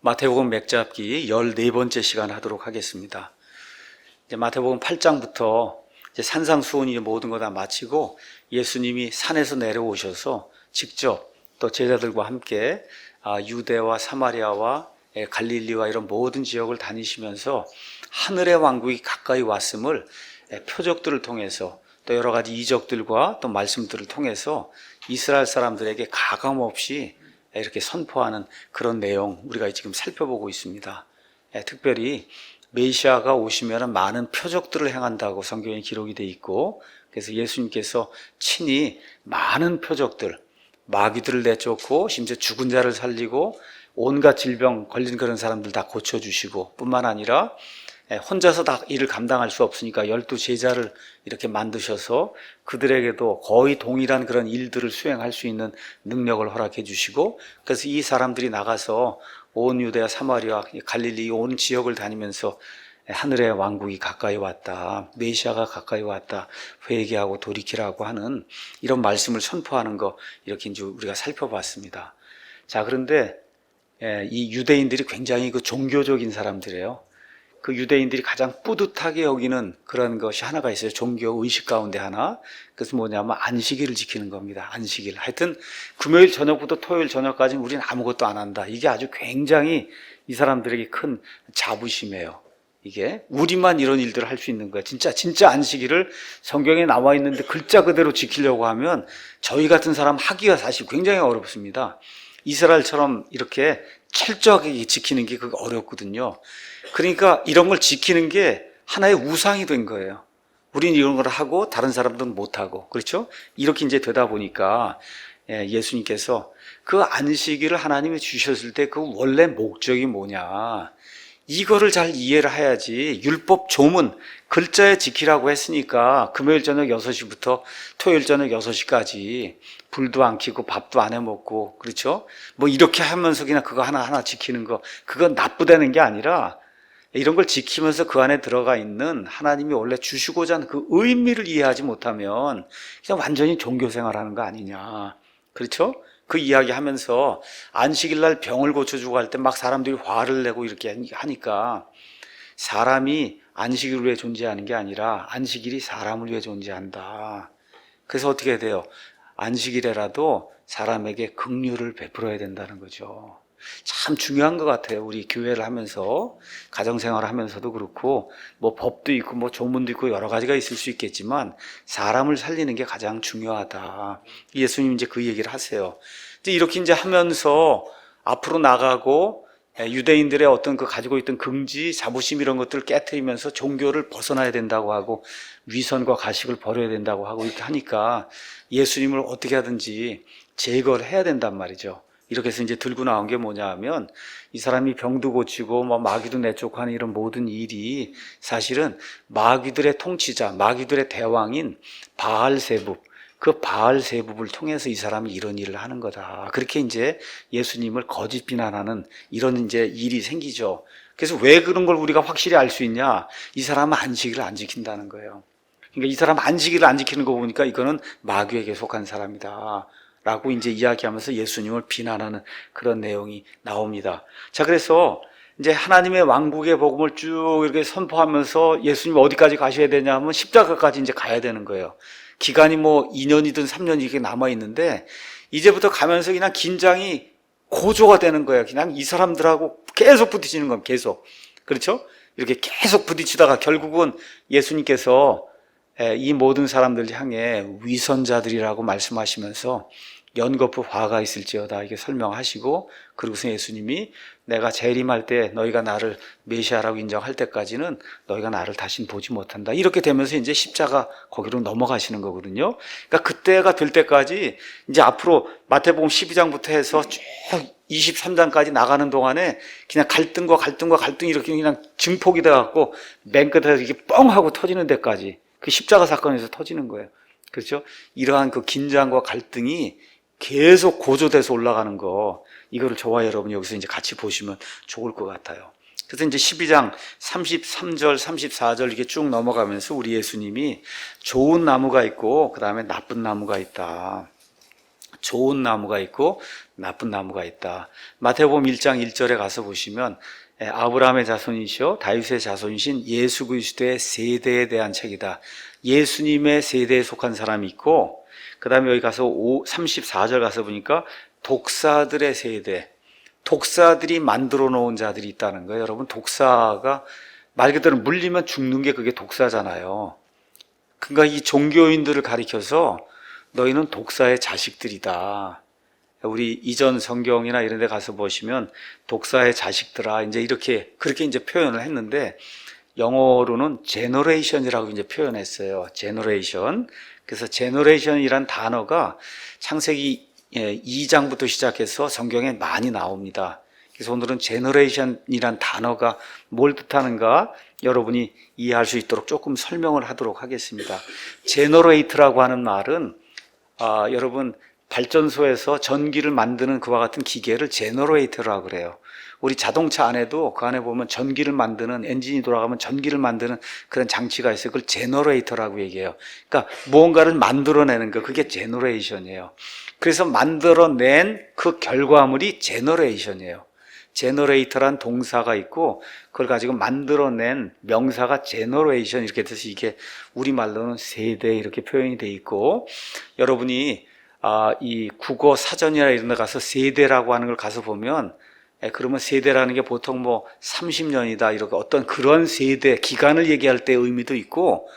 마태복음 맥잡기 14번째 시간 하도록 하겠습니다. 이제 마태복음 8장부터 이제 산상수훈이 모든 거 다 마치고 예수님이 산에서 내려오셔서 직접 또 제자들과 함께 유대와 사마리아와 갈릴리와 이런 모든 지역을 다니시면서 하늘의 왕국이 가까이 왔음을 표적들을 통해서 또 여러 가지 이적들과 또 말씀들을 통해서 이스라엘 사람들에게 가감없이 이렇게 선포하는 그런 내용 우리가 지금 살펴보고 있습니다. 특별히 메시아가 오시면 많은 표적들을 행한다고 성경에 기록이 되어 있고, 그래서 예수님께서 친히 많은 표적들, 마귀들을 내쫓고 심지어 죽은 자를 살리고 온갖 질병 걸린 그런 사람들 다 고쳐주시고, 뿐만 아니라 혼자서 다 일을 감당할 수 없으니까 12제자를 이렇게 만드셔서 그들에게도 거의 동일한 그런 일들을 수행할 수 있는 능력을 허락해 주시고, 그래서 이 사람들이 나가서 온 유대와 사마리아 갈릴리 온 지역을 다니면서 하늘의 왕국이 가까이 왔다, 메시아가 가까이 왔다, 회개하고 돌이키라고 하는 이런 말씀을 선포하는 거, 이렇게 이제 우리가 살펴봤습니다. 자, 그런데 이 유대인들이 굉장히 그 종교적인 사람들이에요. 그 유대인들이 가장 뿌듯하게 여기는 그런 것이 하나가 있어요. 종교 의식 가운데 하나. 그래서 뭐냐면 안식일을 지키는 겁니다. 안식일. 하여튼 금요일 저녁부터 토요일 저녁까지는 우리는 아무것도 안 한다. 이게 아주 굉장히 이 사람들에게 큰 자부심이에요. 이게 우리만 이런 일들을 할 수 있는 거야. 진짜 안식일을 성경에 나와 있는데 글자 그대로 지키려고 하면 저희 같은 사람 하기가 사실 굉장히 어렵습니다. 이스라엘처럼 이렇게 철저하게 지키는 게 그게 어렵거든요. 그러니까 이런 걸 지키는 게 하나의 우상이 된 거예요. 우리는 이런 걸 하고 다른 사람들은 못하고, 그렇죠? 이렇게 이제 되다 보니까 예수님께서 그 안식일을 하나님이 주셨을 때 그 원래 목적이 뭐냐, 이거를 잘 이해를 해야지. 율법 조문 글자에 지키라고 했으니까 금요일 저녁 6시부터 토요일 저녁 6시까지 불도 안 켜고 밥도 안 해 먹고, 그렇죠? 뭐 이렇게 하면서 그냥 그거 하나하나 지키는 거, 그건 나쁘다는 게 아니라 이런 걸 지키면서 그 안에 들어가 있는 하나님이 원래 주시고자 하는 그 의미를 이해하지 못하면 그냥 완전히 종교 생활하는 거 아니냐, 그렇죠? 그 이야기 하면서 안식일 날 병을 고쳐주고 할 때 막 사람들이 화를 내고 이렇게 하니까, 사람이 안식일을 위해 존재하는 게 아니라 안식일이 사람을 위해 존재한다. 그래서 어떻게 해야 돼요? 안식일에라도 사람에게 긍휼을 베풀어야 된다는 거죠. 참 중요한 것 같아요. 우리 교회를 하면서, 가정생활을 하면서도 그렇고, 뭐 법도 있고 뭐 조문도 있고 여러 가지가 있을 수 있겠지만 사람을 살리는 게 가장 중요하다. 예수님 이제 그 얘기를 하세요. 이제 이렇게 이제 하면서 앞으로 나가고 유대인들의 어떤 그 가지고 있던 긍지, 자부심 이런 것들을 깨트리면서 종교를 벗어나야 된다고 하고 위선과 가식을 버려야 된다고 하고 이렇게 하니까 예수님을 어떻게 하든지 제거를 해야 된단 말이죠. 이렇게 해서 이제 들고 나온 게 뭐냐 하면, 이 사람이 병도 고치고 뭐 마귀도 내쫓고 하는 이런 모든 일이 사실은 마귀들의 통치자, 마귀들의 대왕인 바알세붑, 그 바알세붑을 통해서 이 사람이 이런 일을 하는 거다. 그렇게 이제 예수님을 거짓 비난하는 이런 이제 일이 생기죠. 그래서 왜 그런 걸 우리가 확실히 알 수 있냐? 이 사람은 안식일을 안 지킨다는 거예요. 그러니까 이 사람 안식일을 안 지키는 거 보니까 이거는 마귀에게 속한 사람이다 라고 이제 이야기하면서 예수님을 비난하는 그런 내용이 나옵니다. 자, 그래서 이제 하나님의 왕국의 복음을 쭉 이렇게 선포하면서 예수님 어디까지 가셔야 되냐 하면 십자가까지 이제 가야 되는 거예요. 기간이 뭐 2년이든 3년 이렇게 남아 있는데, 이제부터 가면서 그냥 긴장이 고조가 되는 거예요. 그냥 이 사람들하고 계속 부딪히는 겁니다. 계속. 그렇죠? 이렇게 계속 부딪히다가 결국은 예수님께서 이 모든 사람들 향해 위선자들이라고 말씀하시면서 연거푸 화가 있을지어다 이렇게 설명하시고, 그리고서 예수님이 내가 재림할 때 너희가 나를 메시아라고 인정할 때까지는 너희가 나를 다신 보지 못한다, 이렇게 되면서 이제 십자가 거기로 넘어가시는 거거든요. 그러니까 그때가 될 때까지 이제 앞으로 마태복음 12장부터 해서 쭉 23장까지 나가는 동안에 그냥 갈등이 이렇게 그냥 증폭이 돼갖고 맨 끝에서 이게 뻥 하고 터지는 데까지, 그 십자가 사건에서 터지는 거예요. 그렇죠? 이러한 그 긴장과 갈등이 계속 고조돼서 올라가는 거, 이거를 저와 여러분이 여기서 이제 같이 보시면 좋을 것 같아요. 그래서 이제 12장 33절, 34절 이렇게 쭉 넘어가면서 우리 예수님이 좋은 나무가 있고 그 다음에 나쁜 나무가 있다. 좋은 나무가 있고 나쁜 나무가 있다. 마태복음 1장 1절에 가서 보시면 아브라함의 자손이시오 다윗의 자손이신 예수 그리스도의 세대에 대한 책이다. 예수님의 세대에 속한 사람이 있고, 그 다음에 여기 가서 34절 가서 보니까 독사들의 세대, 독사들이 만들어 놓은 자들이 있다는 거예요. 여러분, 독사가 말 그대로 물리면 죽는 게 그게 독사잖아요. 그러니까 이 종교인들을 가리켜서 너희는 독사의 자식들이다. 우리 이전 성경이나 이런 데 가서 보시면 독사의 자식들아 이제 그렇게 이제 표현을 했는데, 영어로는 generation이라고 이제 표현했어요. generation. 그래서 generation이란 단어가 창세기 2장부터 시작해서 성경에 많이 나옵니다. 그래서 오늘은 generation이란 단어가 뭘 뜻하는가 여러분이 이해할 수 있도록 조금 설명을 하도록 하겠습니다. generate라고 하는 말은 여러분 발전소에서 전기를 만드는 그와 같은 기계를 제너레이터라고 그래요. 우리 자동차 안에도 그 안에 보면 전기를 만드는, 엔진이 돌아가면 전기를 만드는 그런 장치가 있어요. 그걸 제너레이터라고 얘기해요. 그러니까 무언가를 만들어내는 거, 그게 제너레이션이에요. 그래서 만들어낸 그 결과물이 제너레이션이에요. 제너레이터란 동사가 있고 그걸 가지고 만들어낸 명사가 제너레이션 이렇게 돼서 이게 우리말로는 세대 이렇게 표현이 돼 있고, 여러분이 이 국어 사전이나 이런 데 가서 세대라고 하는 걸 가서 보면 그러면 세대라는 게 보통 뭐 30년이다 이렇게 어떤 그런 세대 기간을 얘기할 때 의미도 있고,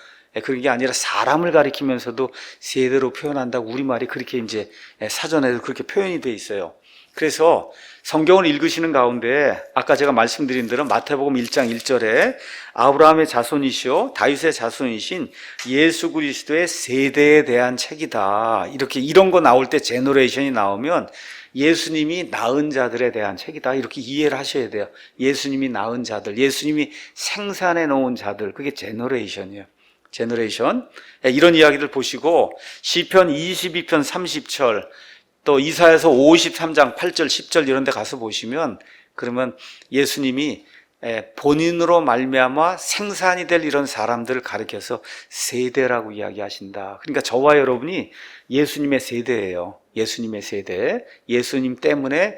그런 게 아니라 사람을 가리키면서도 세대로 표현한다고 우리말이 그렇게 이제 사전에도 그렇게 표현이 돼 있어요. 그래서 성경을 읽으시는 가운데 아까 제가 말씀드린 대로 마태복음 1장 1절에 아브라함의 자손이시오 다윗의 자손이신 예수 그리스도의 세대에 대한 책이다. 이런 거 나올 때 제너레이션이 나오면 예수님이 낳은 자들에 대한 책이다. 이렇게 이해를 하셔야 돼요. 예수님이 낳은 자들, 예수님이 생산해 놓은 자들, 그게 제너레이션이에요. 제너레이션. 이런 이야기들 보시고 시편 22편 30절 또 이사야서 53장 8절 10절 이런 데 가서 보시면 그러면 예수님이 본인으로 말미암아 생산이 될 이런 사람들을 가리켜서 세대라고 이야기하신다. 그러니까 저와 여러분이 예수님의 세대예요. 예수님의 세대. 예수님 때문에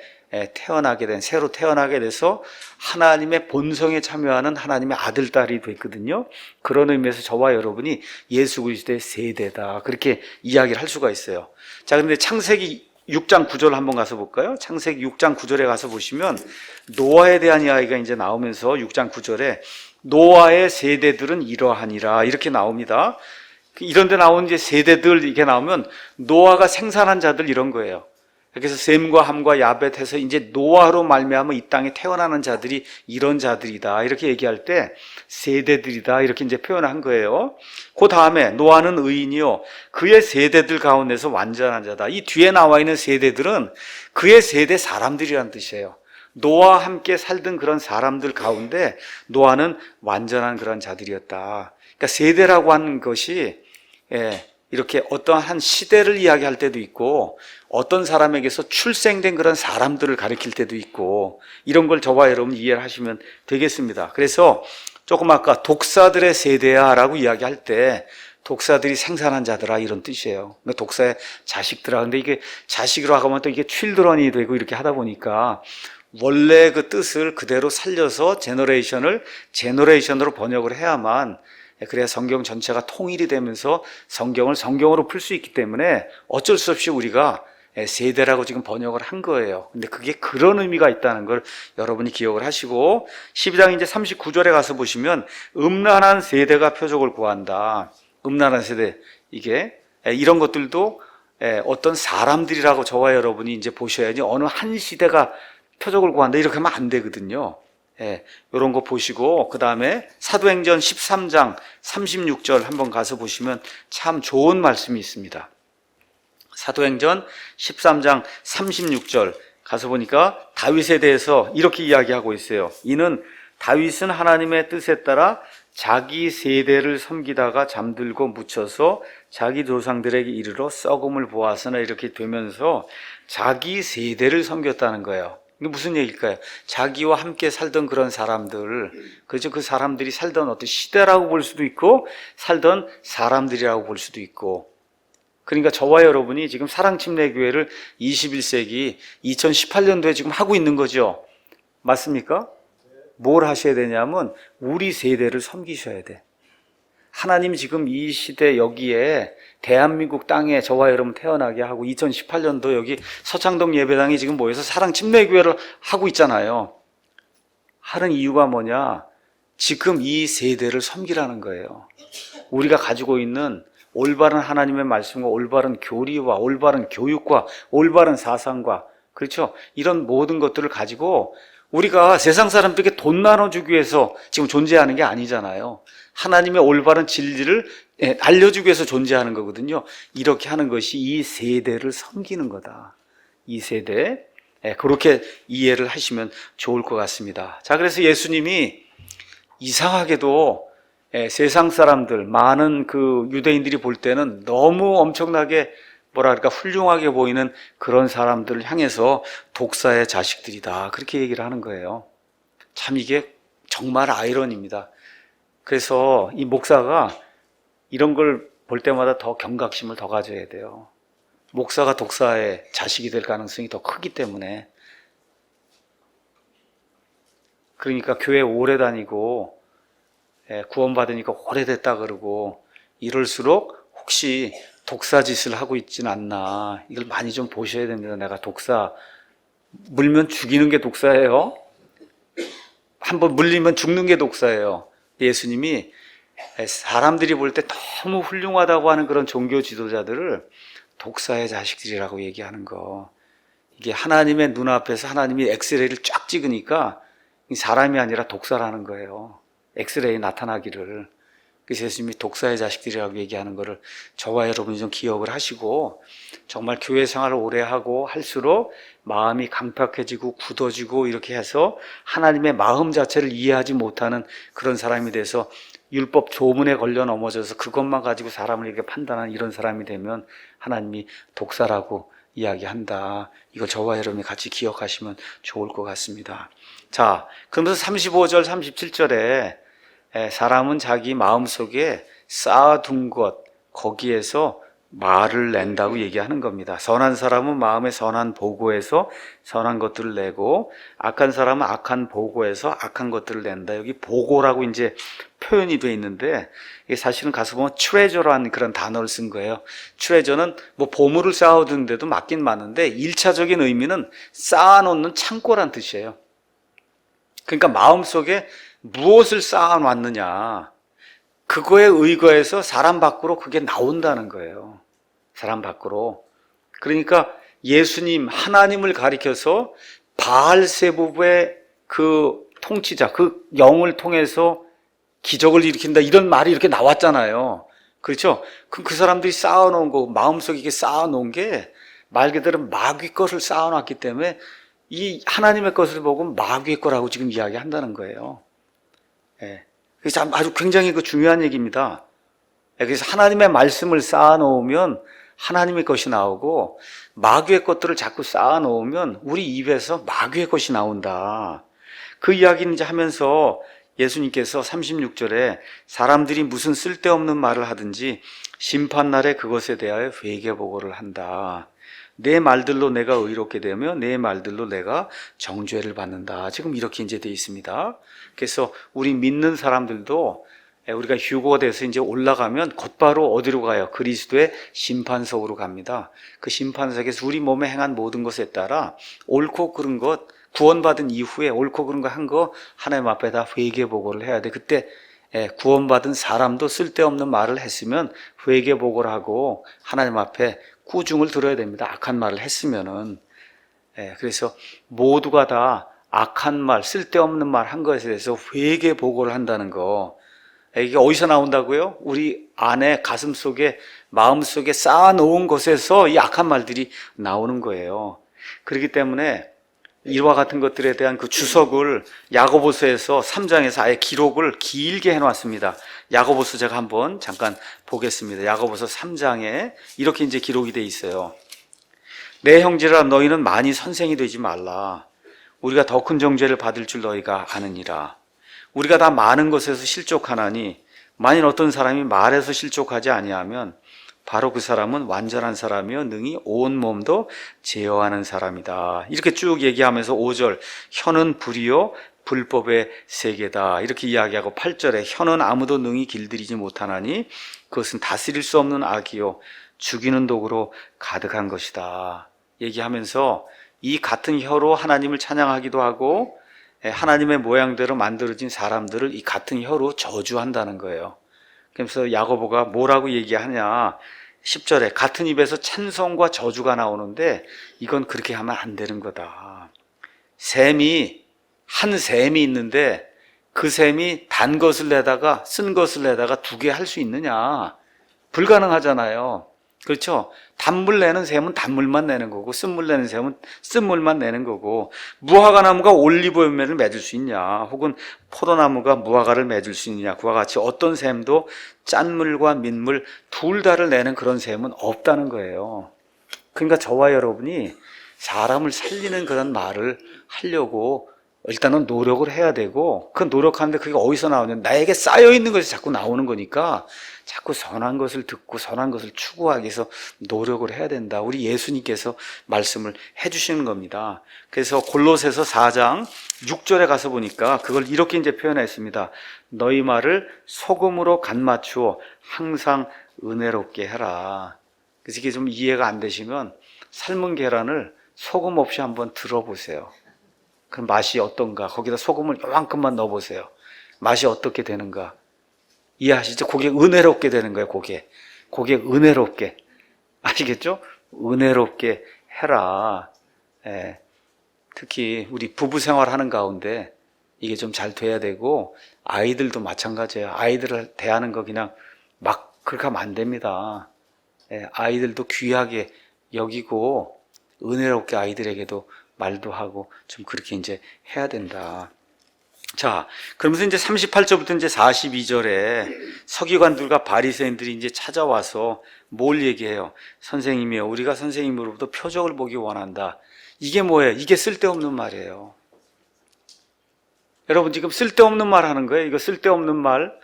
태어나게 된, 새로 태어나게 돼서 하나님의 본성에 참여하는 하나님의 아들, 딸이 됐거든요. 그런 의미에서 저와 여러분이 예수 그리스도의 세대다. 그렇게 이야기를 할 수가 있어요. 자, 그런데 창세기 6장 9절 한번 가서 볼까요? 창세기 6장 9절에 가서 보시면 노아에 대한 이야기가 이제 나오면서 6장 9절에 노아의 세대들은 이러하니라 이렇게 나옵니다. 이런 데 나온 이제 세대들 이렇게 나오면 노아가 생산한 자들 이런 거예요. 그래서 셈과 함과 야벳해서 이제 노아로 말미암아 이 땅에 태어나는 자들이 이런 자들이다. 이렇게 얘기할 때 세대들이다. 이렇게 이제 표현한 거예요. 그 다음에 노아는 의인이요. 그의 세대들 가운데서 완전한 자다. 이 뒤에 나와 있는 세대들은 그의 세대 사람들이란 뜻이에요. 노아와 함께 살던 그런 사람들 가운데 노아는 완전한 그런 자들이었다. 그러니까 세대라고 하는 것이 이렇게 어떤 한 시대를 이야기할 때도 있고 어떤 사람에게서 출생된 그런 사람들을 가리킬 때도 있고 이런 걸 저와 여러분 이해를 하시면 되겠습니다. 그래서 조금 아까 독사들의 세대야 라고 이야기할 때 독사들이 생산한 자들아 이런 뜻이에요. 그러니까 독사의 자식들아. 근데 이게 자식으로 하면 또 이게 칠드런이 되고 이렇게 하다 보니까 원래 그 뜻을 그대로 살려서 제너레이션으로 번역을 해야만 그래야 성경 전체가 통일이 되면서 성경을 성경으로 풀 수 있기 때문에 어쩔 수 없이 우리가 세대라고 지금 번역을 한 거예요. 근데 그게 그런 의미가 있다는 걸 여러분이 기억을 하시고 12장 이제 39절에 가서 보시면 음란한 세대가 표적을 구한다. 음란한 세대 이게 이런 것들도 어떤 사람들이라고 저와 여러분이 이제 보셔야지 어느 한 시대가 표적을 구한다 이렇게 하면 안 되거든요. 이런 거 보시고 그 다음에 사도행전 13장 36절 한번 가서 보시면 참 좋은 말씀이 있습니다. 사도행전 13장 36절 가서 보니까 다윗에 대해서 이렇게 이야기하고 있어요. 이는 다윗은 하나님의 뜻에 따라 자기 세대를 섬기다가 잠들고 묻혀서 자기 조상들에게 이르러 썩음을 보았으나 이렇게 되면서 자기 세대를 섬겼다는 거예요. 이게 무슨 얘기일까요? 자기와 함께 살던 그런 사람들, 그렇죠? 그 사람들이 살던 어떤 시대라고 볼 수도 있고 살던 사람들이라고 볼 수도 있고 그러니까 저와 여러분이 지금 사랑침례교회를 21세기 2018년도에 지금 하고 있는 거죠. 맞습니까? 뭘 하셔야 되냐면 우리 세대를 섬기셔야 돼. 하나님 지금 이 시대 여기에 대한민국 땅에 저와 여러분 태어나게 하고 2018년도 여기 서창동 예배당이 지금 모여서 사랑침례교회를 하고 있잖아요. 하는 이유가 뭐냐? 지금 이 세대를 섬기라는 거예요. 우리가 가지고 있는 올바른 하나님의 말씀과 올바른 교리와 올바른 교육과 올바른 사상과, 그렇죠? 이런 모든 것들을 가지고 우리가 세상 사람들에게 돈 나눠주기 위해서 지금 존재하는 게 아니잖아요. 하나님의 올바른 진리를 알려주기 위해서 존재하는 거거든요. 이렇게 하는 것이 이 세대를 섬기는 거다. 이 세대, 그렇게 이해를 하시면 좋을 것 같습니다. 자, 그래서 예수님이 이상하게도 세상 사람들, 많은 그 유대인들이 볼 때는 너무 엄청나게 뭐랄까 훌륭하게 보이는 그런 사람들을 향해서 독사의 자식들이다, 그렇게 얘기를 하는 거예요. 참 이게 정말 아이러니입니다. 그래서 이 목사가 이런 걸 볼 때마다 더 경각심을 더 가져야 돼요. 목사가 독사의 자식이 될 가능성이 더 크기 때문에. 그러니까 교회 오래 다니고 구원받으니까 오래됐다 그러고 이럴수록 혹시 독사짓을 하고 있진 않나, 이걸 많이 좀 보셔야 됩니다. 내가 독사, 물면 죽이는 게 독사예요. 한번 물리면 죽는 게 독사예요. 예수님이 사람들이 볼 때 너무 훌륭하다고 하는 그런 종교 지도자들을 독사의 자식들이라고 얘기하는 거, 이게 하나님의 눈앞에서 하나님이 엑스레이를 쫙 찍으니까 사람이 아니라 독사라는 거예요. 엑스레이 나타나기를. 그래서 예수님이 독사의 자식들이라고 얘기하는 거를 저와 여러분이 좀 기억을 하시고, 정말 교회 생활을 오래 하고 할수록 마음이 강팍해지고 굳어지고 이렇게 해서 하나님의 마음 자체를 이해하지 못하는 그런 사람이 돼서 율법 조문에 걸려 넘어져서 그것만 가지고 사람을 이렇게 판단하는 이런 사람이 되면 하나님이 독사라고 이야기한다. 이거 저와 여러분이 같이 기억하시면 좋을 것 같습니다. 자, 그러면서 35절 37절에 사람은 자기 마음속에 쌓아둔 것, 거기에서 말을 낸다고 얘기하는 겁니다. 선한 사람은 마음의 선한 보고에서 선한 것들을 내고, 악한 사람은 악한 보고에서 악한 것들을 낸다. 여기 보고라고 이제 표현이 되어 있는데, 이게 사실은 가서 보면 트레저라는 그런 단어를 쓴 거예요. 트레저는 뭐 보물을 쌓아두는데도 맞긴 맞는데 1차적인 의미는 쌓아놓는 창고란 뜻이에요. 그러니까 마음속에 무엇을 쌓아놨느냐, 그거에 의거해서 사람 밖으로 그게 나온다는 거예요. 사람 밖으로. 그러니까 예수님, 하나님을 가리켜서 바알세부의 그 통치자, 그 영을 통해서 기적을 일으킨다, 이런 말이 이렇게 나왔잖아요. 그렇죠? 그 사람들이 쌓아놓은 거, 마음속에 이게 쌓아놓은 게 말 그대로 마귀 것을 쌓아놨기 때문에 이 하나님의 것을 보고 마귀의 거라고 지금 이야기한다는 거예요. 그래서 아주 굉장히 그 중요한 얘기입니다. 그래서 하나님의 말씀을 쌓아놓으면 하나님의 것이 나오고, 마귀의 것들을 자꾸 쌓아놓으면 우리 입에서 마귀의 것이 나온다. 그 이야기는 이제 하면서 예수님께서 36절에 사람들이 무슨 쓸데없는 말을 하든지 심판날에 그것에 대하여 회개보고를 한다. 내 말들로 내가 의롭게 되며 내 말들로 내가 정죄를 받는다. 지금 이렇게 이제 되어 있습니다. 그래서 우리 믿는 사람들도 우리가 휴거가 돼서 이제 올라가면 곧바로 어디로 가요? 그리스도의 심판석으로 갑니다. 그 심판석에서 우리 몸에 행한 모든 것에 따라 옳고 그른 것, 구원받은 이후에 옳고 그른 거 한 거 하나님 앞에다 회개보고를 해야 돼. 그때 구원받은 사람도 쓸데없는 말을 했으면 회개보고를 하고 하나님 앞에 꾸중을 들어야 됩니다. 악한 말을 했으면은. 그래서 모두가 다 악한 말, 쓸데없는 말 한 것에 대해서 회개보고를 한다는 거, 이게 어디서 나온다고요? 우리 안에 가슴 속에, 마음 속에 쌓아놓은 것에서 이 악한 말들이 나오는 거예요. 그렇기 때문에 이와 같은 것들에 대한 그 주석을 야고보서에서 3장에서 아예 기록을 길게 해놨습니다. 야고보서 제가 한번 잠깐 보겠습니다. 야고보서 3장에 이렇게 이제 기록이 돼 있어요. 내 형제라 너희는 많이 선생이 되지 말라. 우리가 더 큰 정죄를 받을 줄 너희가 아느니라. 우리가 다 많은 것에서 실족하나니 만일 어떤 사람이 말에서 실족하지 아니하면 바로 그 사람은 완전한 사람이요 능히 온 몸도 제어하는 사람이다. 이렇게 쭉 얘기하면서 5절 혀는 불이요 불법의 세계다 이렇게 이야기하고 8절에 혀는 아무도 능히 길들이지 못하나니 그것은 다스릴 수 없는 악이요 죽이는 독으로 가득한 것이다 얘기하면서 이 같은 혀로 하나님을 찬양하기도 하고 하나님의 모양대로 만들어진 사람들을 이 같은 혀로 저주한다는 거예요. 그래서 야고보가 뭐라고 얘기하냐 10절에 같은 입에서 찬송과 저주가 나오는데 이건 그렇게 하면 안 되는 거다. 한 셈이 있는데 그 셈이 단 것을 내다가 쓴 것을 내다가 두 개 할 수 있느냐? 불가능하잖아요. 그렇죠? 단물 내는 셈은 단물만 내는 거고 쓴물 내는 셈은 쓴물만 내는 거고 무화과 나무가 올리브 열매를 맺을 수 있냐 혹은 포도나무가 무화과를 맺을 수 있느냐 그와 같이 어떤 셈도 짠물과 민물 둘 다를 내는 그런 셈은 없다는 거예요. 그러니까 저와 여러분이 사람을 살리는 그런 말을 하려고 일단은 노력을 해야 되고 그 노력하는데 그게 어디서 나오냐 나에게 쌓여있는 것이 자꾸 나오는 거니까 자꾸 선한 것을 듣고 선한 것을 추구하기 위해서 노력을 해야 된다. 우리 예수님께서 말씀을 해주시는 겁니다. 그래서 골로새서 4장 6절에 가서 보니까 그걸 이렇게 이제 표현했습니다. 너희 말을 소금으로 간 맞추어 항상 은혜롭게 해라. 그래서 이게 좀 이해가 안 되시면 삶은 계란을 소금 없이 한번 들어보세요. 그럼 맛이 어떤가? 거기다 소금을 요만큼만 넣어보세요. 맛이 어떻게 되는가? 이해하시죠? 그게 은혜롭게 되는 거예요, 그게 은혜롭게. 아시겠죠? 은혜롭게 해라. 예. 특히 우리 부부 생활하는 가운데 이게 좀 잘 돼야 되고 아이들도 마찬가지예요. 아이들을 대하는 거 그냥 막 그렇게 하면 안 됩니다. 예. 아이들도 귀하게 여기고 은혜롭게 아이들에게도 말도 하고 좀 그렇게 이제 해야 된다. 자, 그러면서 이제 38절부터 이제 42절에 서기관들과 바리새인들이 이제 찾아와서 뭘 얘기해요? 선생님이요, 우리가 선생님으로부터 표적을 보기 원한다. 이게 뭐예요? 이게 쓸데없는 말이에요. 여러분 지금 쓸데없는 말 하는 거예요. 이거 쓸데없는 말.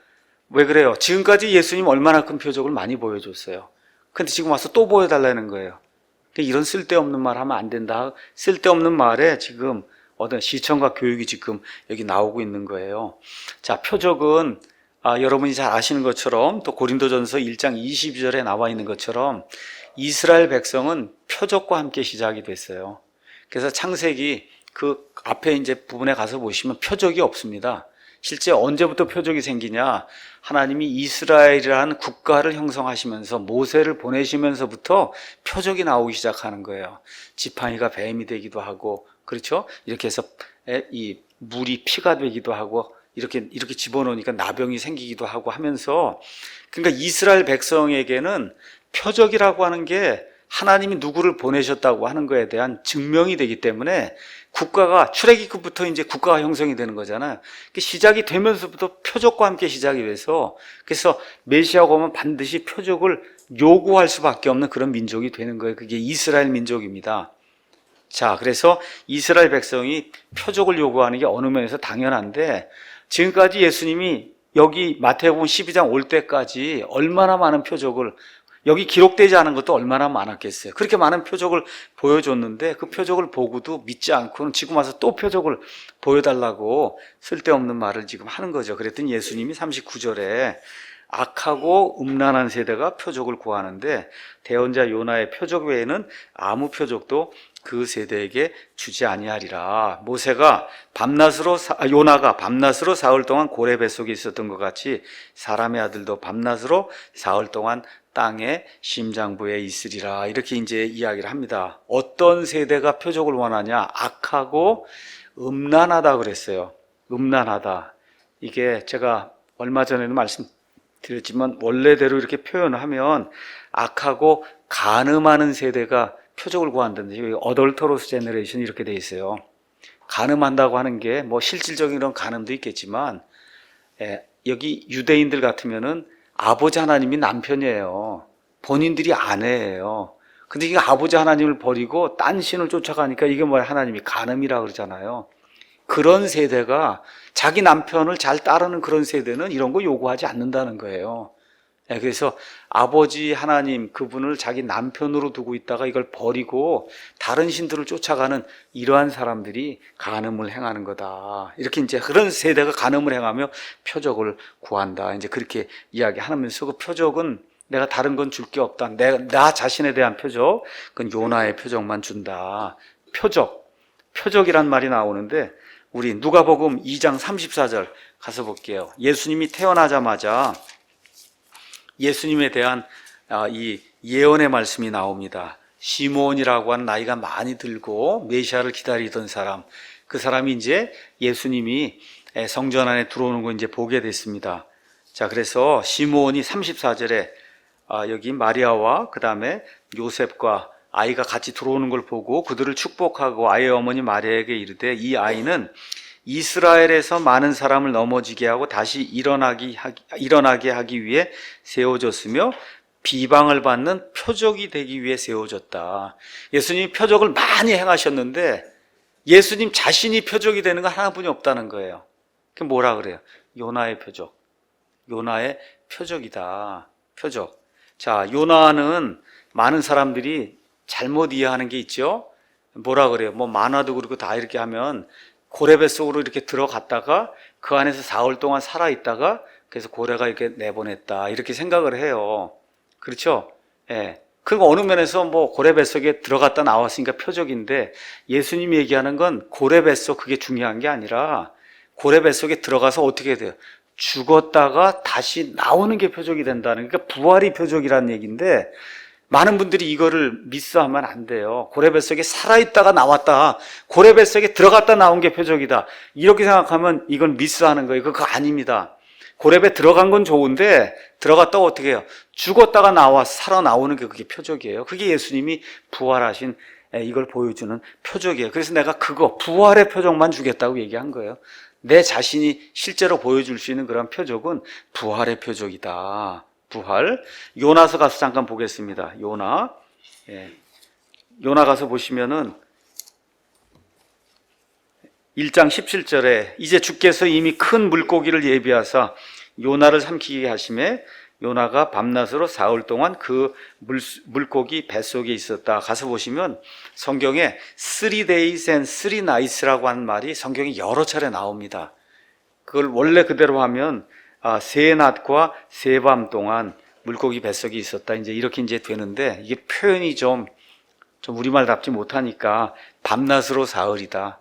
왜 그래요? 지금까지 예수님 얼마나 큰 표적을 많이 보여줬어요. 근데 지금 와서 또 보여달라는 거예요. 이런 쓸데없는 말 하면 안 된다. 쓸데없는 말에 지금 어떤 시청과 교육이 지금 여기 나오고 있는 거예요. 자, 표적은 여러분이 잘 아시는 것처럼 또 고린도전서 1장 22절에 나와 있는 것처럼 이스라엘 백성은 표적과 함께 시작이 됐어요. 그래서 창세기 그 앞에 이제 부분에 가서 보시면 표적이 없습니다. 실제 언제부터 표적이 생기냐? 하나님이 이스라엘이라는 국가를 형성하시면서 모세를 보내시면서부터 표적이 나오기 시작하는 거예요. 지팡이가 뱀이 되기도 하고, 그렇죠? 이렇게 해서 이 물이 피가 되기도 하고, 이렇게 집어넣으니까 나병이 생기기도 하고 하면서, 그러니까 이스라엘 백성에게는 표적이라고 하는 게 하나님이 누구를 보내셨다고 하는 거에 대한 증명이 되기 때문에 국가가 출애굽부터 이제 국가가 형성이 되는 거잖아요. 시작이 되면서부터 표적과 함께 시작이 돼서 그래서 메시아가 오면 반드시 표적을 요구할 수밖에 없는 그런 민족이 되는 거예요. 그게 이스라엘 민족입니다. 자, 그래서 이스라엘 백성이 표적을 요구하는 게 어느 면에서 당연한데 지금까지 예수님이 여기 마태복음 12장 올 때까지 얼마나 많은 표적을 여기 기록되지 않은 것도 얼마나 많았겠어요. 그렇게 많은 표적을 보여줬는데 그 표적을 보고도 믿지 않고는 지금 와서 또 표적을 보여달라고 쓸데없는 말을 지금 하는 거죠. 그랬더니 예수님이 39절에 악하고 음란한 세대가 표적을 구하는데 대언자 요나의 표적 외에는 아무 표적도 그 세대에게 주지 아니하리라. 요나가 밤낮으로 사흘 동안 고래 뱃속에 있었던 것 같이 사람의 아들도 밤낮으로 사흘 동안 땅의 심장부에 있으리라. 이렇게 이제 이야기를 합니다. 어떤 세대가 표적을 원하냐? 악하고 음란하다 그랬어요. 음란하다. 이게 제가 얼마 전에도 말씀드렸지만 원래대로 이렇게 표현을 하면 악하고 간음하는 세대가 표적을 구한다든지 어덜터러스 제너레이션 이렇게 돼 있어요. 간음한다고 하는 게 뭐 실질적인 이런 간음도 있겠지만 여기 유대인들 같으면은 아버지 하나님이 남편이에요. 본인들이 아내예요. 근데 이게 아버지 하나님을 버리고 딴 신을 쫓아가니까 이게 뭐야? 하나님이 간음이라 그러잖아요. 그런 세대가 자기 남편을 잘 따르는 그런 세대는 이런 거 요구하지 않는다는 거예요. 그래서 아버지 하나님 그분을 자기 남편으로 두고 있다가 이걸 버리고 다른 신들을 쫓아가는 이러한 사람들이 간음을 행하는 거다. 이렇게 이제 그런 세대가 간음을 행하며 표적을 구한다. 이제 그렇게 이야기하면서 그 표적은 내가 다른 건 줄 게 없다. 나 자신에 대한 표적, 그건 요나의 표적만 준다. 표적이란 말이 나오는데 우리 누가복음 2장 34절 가서 볼게요. 예수님이 태어나자마자 예수님에 대한 이 예언의 말씀이 나옵니다. 시몬이라고 하는 나이가 많이 들고 메시아를 기다리던 사람, 그 사람이 이제 예수님이 성전 안에 들어오는 거 이제 보게 됐습니다. 자, 그래서 시몬이 34절에 여기 마리아와 그 다음에 요셉과 아이가 같이 들어오는 걸 보고 그들을 축복하고 아이의 어머니 마리아에게 이르되 이 아이는 이스라엘에서 많은 사람을 넘어지게 하고 다시 일어나게 하기 위해 세워졌으며 비방을 받는 표적이 되기 위해 세워졌다. 예수님이 표적을 많이 행하셨는데 예수님 자신이 표적이 되는 건 하나뿐이 없다는 거예요. 그게 뭐라 그래요? 요나의 표적. 요나의 표적이다. 표적. 자, 요나는 많은 사람들이 잘못 이해하는 게 있죠. 뭐라 그래요? 뭐 만화도 그렇고 다 이렇게 하면 고래뱃 속으로 이렇게 들어갔다가 그 안에서 4월 동안 살아있다가 그래서 고래가 이렇게 내보냈다 이렇게 생각을 해요. 그렇죠? 예. 그리고 어느 면에서 뭐 고래뱃 속에 들어갔다 나왔으니까 표적인데 예수님이 얘기하는 건 고래뱃 속 그게 중요한 게 아니라 고래뱃 속에 들어가서 어떻게 돼요? 죽었다가 다시 나오는 게 표적이 된다는, 그러니까 부활이 표적이라는 얘기인데 많은 분들이 이거를 미스하면 안 돼요. 고래뱃속에 살아있다가 나왔다, 고래뱃속에 들어갔다 나온 게 표적이다, 이렇게 생각하면 이건 미스하는 거예요. 그거 아닙니다. 고래배 들어간 건 좋은데 들어갔다가 어떻게 해요? 죽었다가 살아나오는 게 그게 표적이에요. 그게 예수님이 부활하신 이걸 보여주는 표적이에요. 그래서 내가 그거 부활의 표적만 주겠다고 얘기한 거예요. 내 자신이 실제로 보여줄 수 있는 그런 표적은 부활의 표적이다. 부활. 요나서 가서 잠깐 보겠습니다. 요나. 요나 가서 보시면은 1장 17절에 이제 주께서 이미 큰 물고기를 예비하사 요나를 삼키게 하심에 요나가 밤낮으로 사흘 동안 그 물고기 뱃속에 있었다. 가서 보시면 성경에 3 days and 3 nights라고 하는 말이 성경에 여러 차례 나옵니다. 그걸 원래 그대로 하면 3낮과 3밤 동안 물고기 뱃속에 있었다. 이렇게 되는데 이게 표현이 좀 우리말답지 못하니까 밤낮으로 사흘이다.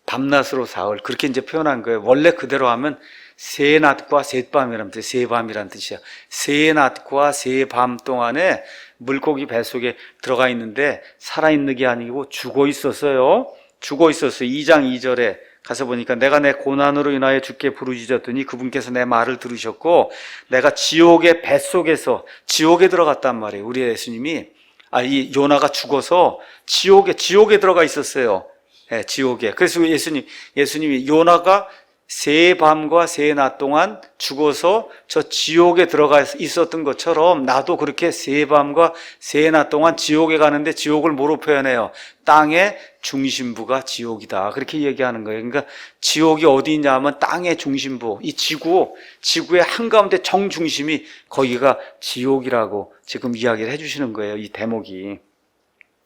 밤낮으로 사흘 그렇게 표현한 거예요. 원래 그대로 하면 세 낮과 세 밤이란 뜻이에요. 세 밤이란 뜻이야. 세 낮과 세 밤 동안에 물고기 뱃속에 들어가 있는데 살아있는 게 아니고 죽어 있었어요. 2장 2절에 가서 보니까 내가 내 고난으로 인하여 주께 부르짖었더니 그분께서 내 말을 들으셨고 내가 지옥의 뱃속에서 지옥에 들어갔단 말이에요. 우리 예수님이 이 요나가 죽어서 지옥에 들어가 있었어요. 지옥에. 그래서 예수님이 요나가 세 밤과 세 낮 동안 죽어서 저 지옥에 들어가 있었던 것처럼 나도 그렇게 세 밤과 세 낮 동안 지옥에 가는데 지옥을 뭐로 표현해요? 땅의 중심부가 지옥이다. 그렇게 얘기하는 거예요. 그러니까 지옥이 어디 있냐 하면 땅의 중심부, 이 지구의 한가운데 정중심이 거기가 지옥이라고 지금 이야기를 해주시는 거예요. 이 대목이.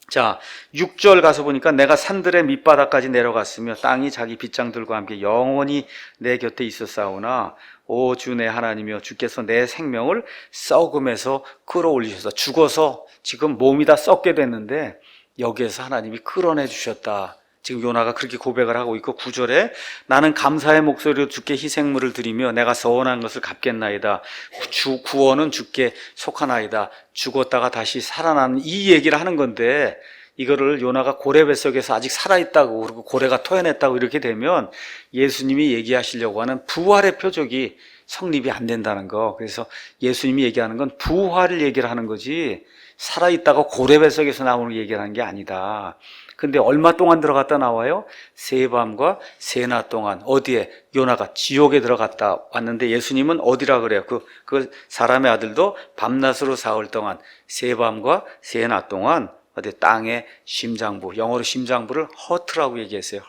자, 6절 가서 보니까 내가 산들의 밑바닥까지 내려갔으며 땅이 자기 빗장들과 함께 영원히 내 곁에 있었사오나 오 주 내 하나님이여 주께서 내 생명을 썩음에서 끌어올리셔서 죽어서 지금 몸이 다 썩게 됐는데 여기에서 하나님이 끌어내 주셨다. 지금 요나가 그렇게 고백을 하고 있고 9절에 나는 감사의 목소리로 주께 희생물을 드리며 내가 서원한 것을 갚겠나이다. 구원은 주께 속하나이다. 죽었다가 다시 살아나는 이 얘기를 하는 건데 이거를 요나가 고래 뱃속에서 아직 살아있다고 그리고 고래가 토해냈다고 이렇게 되면 예수님이 얘기하시려고 하는 부활의 표적이 성립이 안 된다는 거. 그래서 예수님이 얘기하는 건 부활을 얘기를 하는 거지 살아있다가 고래 뱃속에서 나오는 얘기를 하는 게 아니다. 근데 얼마 동안 들어갔다 나와요? 세 밤과 세 낮 동안. 어디에? 요나가 지옥에 들어갔다 왔는데 예수님은 어디라 그래요? 그 사람의 아들도 밤낮으로 사흘 동안 세 밤과 세 낮 동안 어디 땅의 심장부, 영어로 심장부를 허트라고 얘기했어요.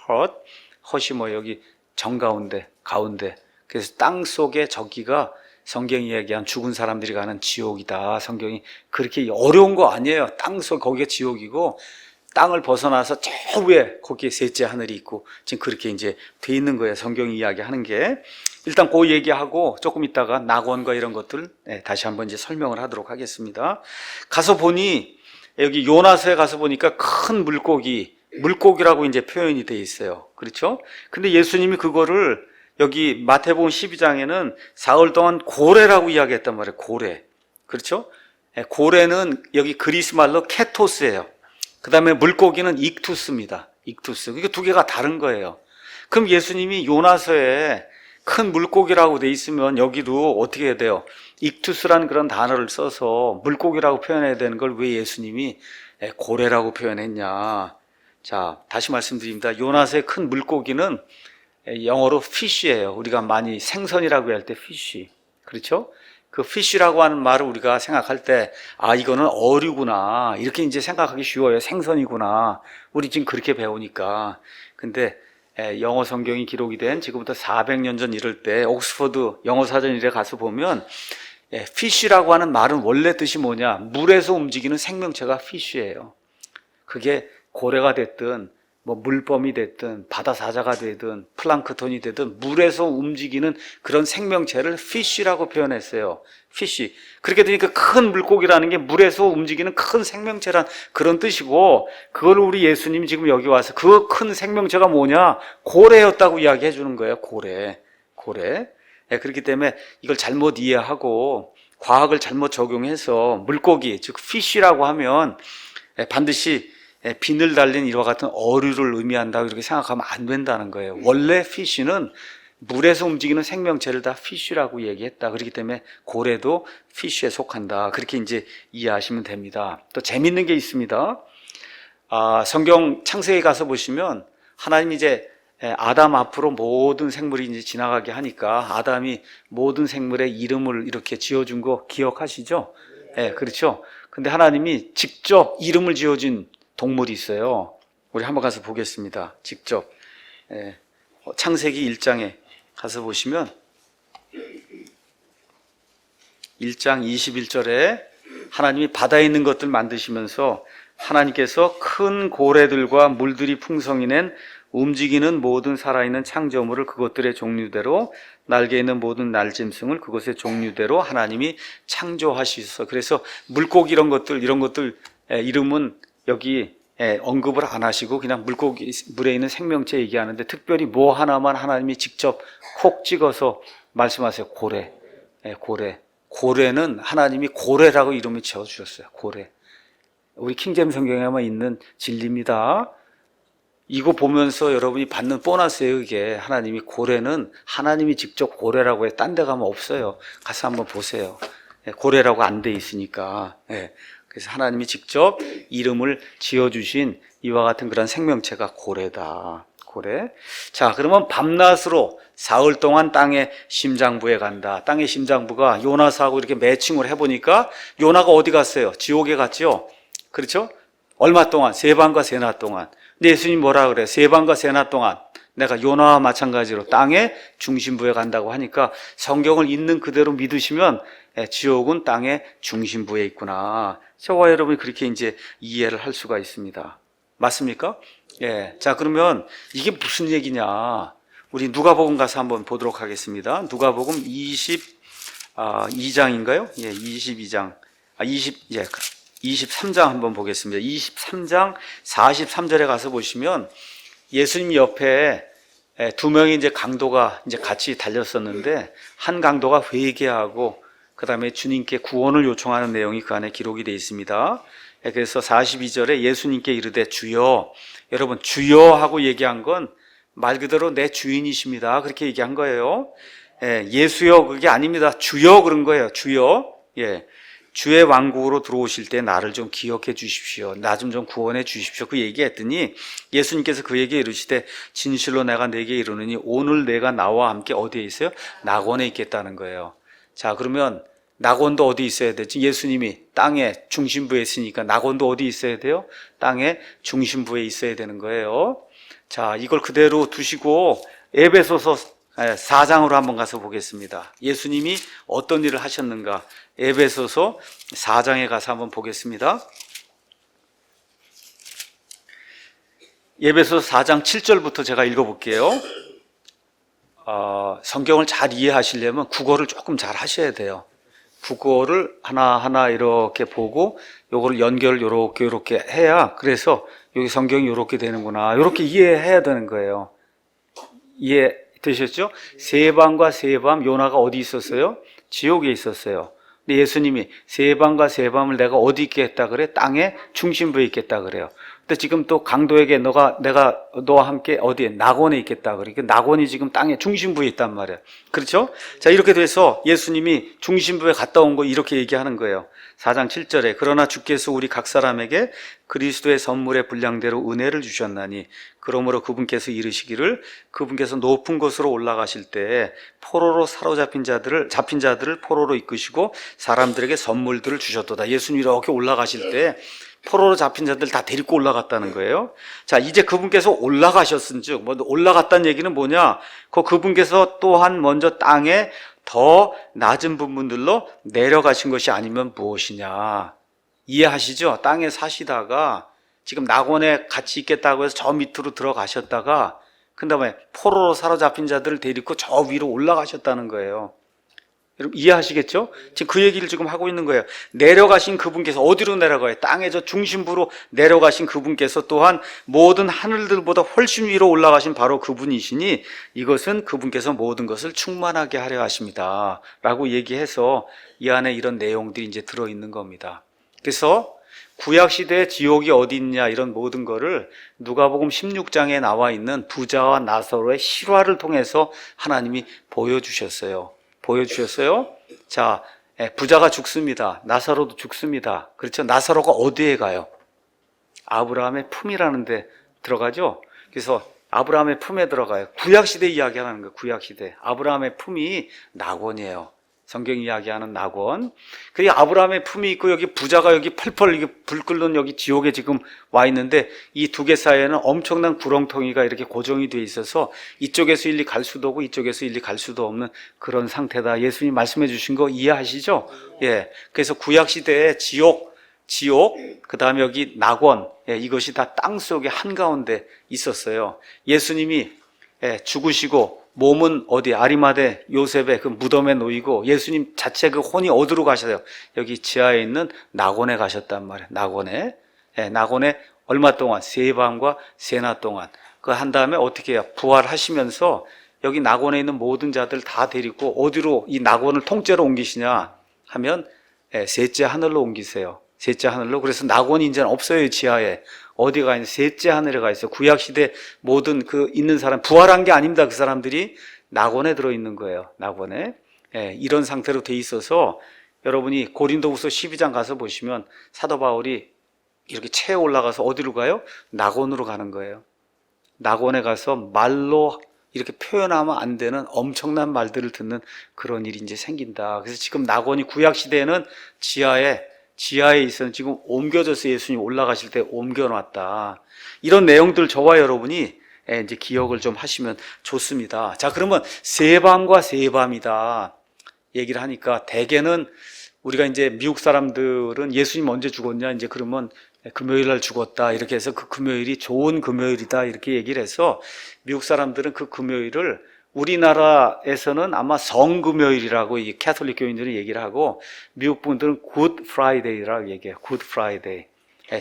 헛이 여기 정가운데, 가운데. 그래서 땅 속에 저기가 성경이 얘기한 죽은 사람들이 가는 지옥이다. 성경이 그렇게 어려운 거 아니에요. 땅속 거기가 지옥이고 땅을 벗어나서 저 위에 거기에 셋째 하늘이 있고 지금 그렇게 이제 돼 있는 거예요. 성경이 이야기하는 게. 일단 그 얘기하고 조금 있다가 낙원과 이런 것들 다시 한번 이제 설명을 하도록 하겠습니다. 가서 보니 여기 요나서에 가서 보니까 큰 물고기라고 이제 표현이 돼 있어요. 그렇죠? 근데 예수님이 그거를 여기 마태복음 12장에는 사흘 동안 고래라고 이야기했단 말이에요. 고래. 그렇죠? 고래는 여기 그리스 말로 케토스예요. 그 다음에 물고기는 익투스입니다. 익투스. 그게 두 개가 다른 거예요. 그럼 예수님이 요나서에 큰 물고기라고 돼 있으면 여기도 어떻게 해야 돼요? 익투스라는 그런 단어를 써서 물고기라고 표현해야 되는 걸 왜 예수님이 고래라고 표현했냐? 자, 다시 말씀드립니다. 요나서의 큰 물고기는 영어로 fish예요. 우리가 많이 생선이라고 할 때 fish. 그렇죠? 그 fish라고 하는 말을 우리가 생각할 때, 아, 이거는 어류구나. 이렇게 이제 생각하기 쉬워요. 생선이구나. 우리 지금 그렇게 배우니까. 근데 영어 성경이 기록이 된 지금부터 400년 전 이럴 때 옥스퍼드 영어 사전 이래 가서 보면 fish라고 하는 말은 원래 뜻이 뭐냐? 물에서 움직이는 생명체가 fish예요. 그게 고래가 됐든 뭐 물범이 됐든 바다 사자가 되든 플랑크톤이 되든 물에서 움직이는 그런 생명체를 fish라고 표현했어요. fish. 그렇게 되니까 큰 물고기라는 게 물에서 움직이는 큰 생명체란 그런 뜻이고, 그걸 우리 예수님이 지금 여기 와서 그 큰 생명체가 뭐냐? 고래였다고 이야기해 주는 거예요. 고래. 그렇기 때문에 이걸 잘못 이해하고 과학을 잘못 적용해서 물고기, 즉 fish라고 하면 반드시 비늘 달린 이와 같은 어류를 의미한다고 이렇게 생각하면 안 된다는 거예요. 원래 fish는 물에서 움직이는 생명체를 다 fish라고 얘기했다. 그렇기 때문에 고래도 fish에 속한다. 그렇게 이제 이해하시면 됩니다. 또 재밌는 게 있습니다. 성경 창세기에 가서 보시면 하나님이 이제 아담 앞으로 모든 생물이 이제 지나가게 하니까 아담이 모든 생물의 이름을 이렇게 지어준 거 기억하시죠? 그렇죠. 근데 하나님이 직접 이름을 지어준 동물이 있어요. 우리 한번 가서 보겠습니다. 직접. 창세기 1장에 가서 보시면 1장 21절에 하나님이 바다에 있는 것들 만드시면서 하나님께서 큰 고래들과 물들이 풍성히 낸 움직이는 모든 살아있는 창조물을 그것들의 종류대로, 날개 있는 모든 날짐승을 그것의 종류대로 하나님이 창조하시소서. 그래서 물고기 이런 것들 이름은 여기 언급을 안 하시고 그냥 물고기, 물에 있는 생명체 얘기하는데 특별히 뭐 하나만 하나님이 직접 콕 찍어서 말씀하세요. 고래. 고래는 하나님이 고래라고 이름을 지어주셨어요. 고래. 우리 킹제임 성경에만 있는 진리입니다. 이거 보면서 여러분이 받는 보너스예요. 이게 하나님이 고래는 하나님이 직접 고래라고 해. 딴 데 가면 없어요. 가서 한번 보세요. 고래라고 안 돼 있으니까. 그래서 하나님이 직접 이름을 지어주신 이와 같은 그런 생명체가 고래다. 고래. 자, 그러면 밤낮으로 사흘 동안 땅의 심장부에 간다. 땅의 심장부가 요나서하고 이렇게 매칭을 해보니까 요나가 어디 갔어요? 지옥에 갔죠? 그렇죠? 얼마 동안? 세 밤과 세 낮 동안. 근데 예수님 뭐라 그래? 세 밤과 세 낮 동안 내가 요나와 마찬가지로 땅의 중심부에 간다고 하니까 성경을 있는 그대로 믿으시면 지옥은 땅의 중심부에 있구나. 저와 여러분이 그렇게 이제 이해를 할 수가 있습니다. 맞습니까? 자, 그러면 이게 무슨 얘기냐? 우리 누가복음 가서 한번 보도록 하겠습니다. 누가복음 22장인가요? 22장. 23장 한번 보겠습니다. 23장 43절에 가서 보시면 예수님 옆에 두 명의 이제 강도가 이제 같이 달렸었는데 한 강도가 회개하고 그 다음에 주님께 구원을 요청하는 내용이 그 안에 기록이 되어 있습니다. 그래서 42절에 예수님께 이르되 주여, 여러분 주여 하고 얘기한 건 말 그대로 내 주인이십니다. 그렇게 얘기한 거예요. 예수여 그게 아닙니다. 주여 그런 거예요. 주여. 주의 왕국으로 들어오실 때 나를 좀 기억해 주십시오. 나 좀 구원해 주십시오. 그 얘기했더니 예수님께서 그에게 이르시되 진실로 내가 네게 이르노니 오늘 내가 나와 함께 어디에 있어요? 낙원에 있겠다는 거예요. 자, 그러면 낙원도 어디 있어야 되지? 예수님이 땅의 중심부에 있으니까 낙원도 어디 있어야 돼요? 땅의 중심부에 있어야 되는 거예요. 자, 이걸 그대로 두시고 에베소서 4장으로 한번 가서 보겠습니다. 예수님이 어떤 일을 하셨는가. 에베소서 4장에 가서 한번 보겠습니다. 에베소서 4장 7절부터 제가 읽어볼게요. 성경을 잘 이해하시려면 국어를 조금 잘 하셔야 돼요. 국어를 하나하나 이렇게 보고 요거를 연결을 요렇게 해야, 그래서 여기 성경이 요렇게 되는구나, 요렇게 이해해야 되는 거예요. 이해 되셨죠? 세밤과 세밤, 요나가 어디 있었어요? 지옥에 있었어요. 근데 예수님이 세밤과 세밤을 내가 어디 있게 했다 그래? 땅의 중심부에 있겠다 그래요. 근데 지금 또 강도에게 내가 너와 함께 어디에? 낙원에 있겠다 그래. 그 낙원이 지금 땅의 중심부에 있단 말이에요. 그렇죠? 자, 이렇게 돼서 예수님이 중심부에 갔다 온 거 이렇게 얘기하는 거예요. 4장 7절에 그러나 주께서 우리 각 사람에게 그리스도의 선물의 분량대로 은혜를 주셨나니 그러므로 그분께서 이르시기를 그분께서 높은 곳으로 올라가실 때 포로로 사로잡힌 자들을 포로로 이끄시고 사람들에게 선물들을 주셨도다. 예수님이 이렇게 올라가실 때 포로로 잡힌 자들 다 데리고 올라갔다는 거예요. 자, 이제 그분께서 올라가셨은즉, 올라갔다는 얘기는 뭐냐? 그분께서 또한 먼저 땅에 더 낮은 부분들로 내려가신 것이 아니면 무엇이냐? 이해하시죠? 땅에 사시다가 지금 낙원에 같이 있겠다고 해서 저 밑으로 들어가셨다가 그 다음에 포로로 사로잡힌 자들을 데리고 저 위로 올라가셨다는 거예요. 여러분 이해하시겠죠? 지금 그 얘기를 지금 하고 있는 거예요. 내려가신 그분께서 어디로 내려가요? 땅의 저 중심부로 내려가신 그분께서 또한 모든 하늘들보다 훨씬 위로 올라가신 바로 그분이시니 이것은 그분께서 모든 것을 충만하게 하려 하십니다 라고 얘기해서 이 안에 이런 내용들이 이제 들어있는 겁니다. 그래서 구약시대에 지옥이 어디 있냐 이런 모든 거를 누가복음 16장에 나와 있는 부자와 나사로의 실화를 통해서 하나님이 보여주셨어요. 자, 부자가 죽습니다. 나사로도 죽습니다. 그렇죠? 나사로가 어디에 가요? 아브라함의 품이라는 데 들어가죠? 그래서 아브라함의 품에 들어가요. 구약시대 이야기하는 거예요. 구약시대. 아브라함의 품이 낙원이에요. 성경 이야기하는 낙원. 그리고 아브라함의 품이 있고 여기 부자가 여기 펄펄 이게 불 끓는 여기 지옥에 지금 와 있는데 이 두 개 사이에는 엄청난 구렁텅이가 이렇게 고정이 돼 있어서 이쪽에서 일리 갈 수도 없고 이쪽에서 일리 갈 수도 없는 그런 상태다. 예수님 말씀해 주신 거 이해하시죠? 예. 그래서 구약 시대에 지옥, 그다음에 여기 낙원, 이것이 다 땅 속에 한가운데 있었어요. 예수님이 죽으시고 몸은 어디 아리마대 요셉의 그 무덤에 놓이고 예수님 자체 그 혼이 어디로 가셔요? 여기 지하에 있는 낙원에 가셨단 말이에요. 낙원에 얼마 동안? 세 밤과 세 낮 동안. 그 한 다음에 어떻게 해요? 부활하시면서 여기 낙원에 있는 모든 자들 다 데리고 어디로 이 낙원을 통째로 옮기시냐 하면 셋째 하늘로 옮기세요. 셋째 하늘로. 그래서 낙원이 이제는 없어요. 지하에. 어디 가 있는 셋째 하늘에 가 있어요. 구약시대 모든 그 있는 사람, 부활한 게 아닙니다. 그 사람들이 낙원에 들어있는 거예요. 낙원에. 이런 상태로 돼 있어서 여러분이 고린도후서 12장 가서 보시면 사도 바울이 이렇게 체에 올라가서 어디로 가요? 낙원으로 가는 거예요. 낙원에 가서 말로 이렇게 표현하면 안 되는 엄청난 말들을 듣는 그런 일이 이제 생긴다. 그래서 지금 낙원이 구약시대에는 지하에 있어서 지금 옮겨져서 예수님이 올라가실 때 옮겨놨다. 이런 내용들 저와 여러분이 이제 기억을 좀 하시면 좋습니다. 자, 그러면 세 밤과 세 밤이다 얘기를 하니까 대개는 우리가 이제 미국 사람들은 예수님 언제 죽었냐 이제 그러면 금요일 날 죽었다 이렇게 해서 그 금요일이 좋은 금요일이다 이렇게 얘기를 해서 미국 사람들은 그 금요일을 우리나라에서는 아마 성금요일이라고 이 캐톨릭 교인들은 얘기를 하고 미국 분들은 굿 프라이데이라고 얘기해요. 굿 프라이데이.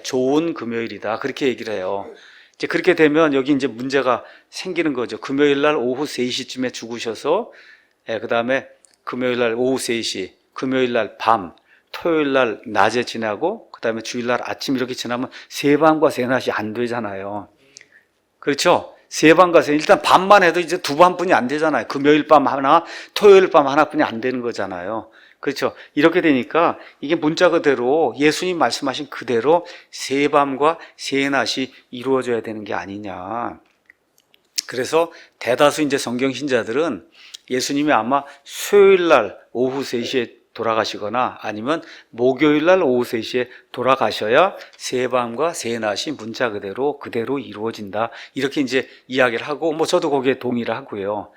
좋은 금요일이다. 그렇게 얘기를 해요. 이제 그렇게 되면 여기 이제 문제가 생기는 거죠. 금요일 날 오후 3시쯤에 죽으셔서 그다음에 금요일 날 오후 3시, 금요일 날 밤, 토요일 날 낮에 지나고 그다음에 주일 날 아침 이렇게 지나면 세 밤과 세 낮이 안 되잖아요. 그렇죠? 세 밤과 세, 일단 밤만 해도 이제 두 밤뿐이 안 되잖아요. 금요일 밤 하나, 토요일 밤 하나뿐이 안 되는 거잖아요. 그렇죠? 이렇게 되니까 이게 문자 그대로 예수님 말씀하신 그대로 세 밤과 세 낮이 이루어져야 되는 게 아니냐. 그래서 대다수 이제 성경 신자들은 예수님이 아마 수요일 날 오후 3시에 돌아가시거나 아니면 목요일 날 오후 3시에 돌아가셔야 세 밤과 세 낮이 문자 그대로 이루어진다. 이렇게 이제 이야기를 하고 저도 거기에 동의를 하고요.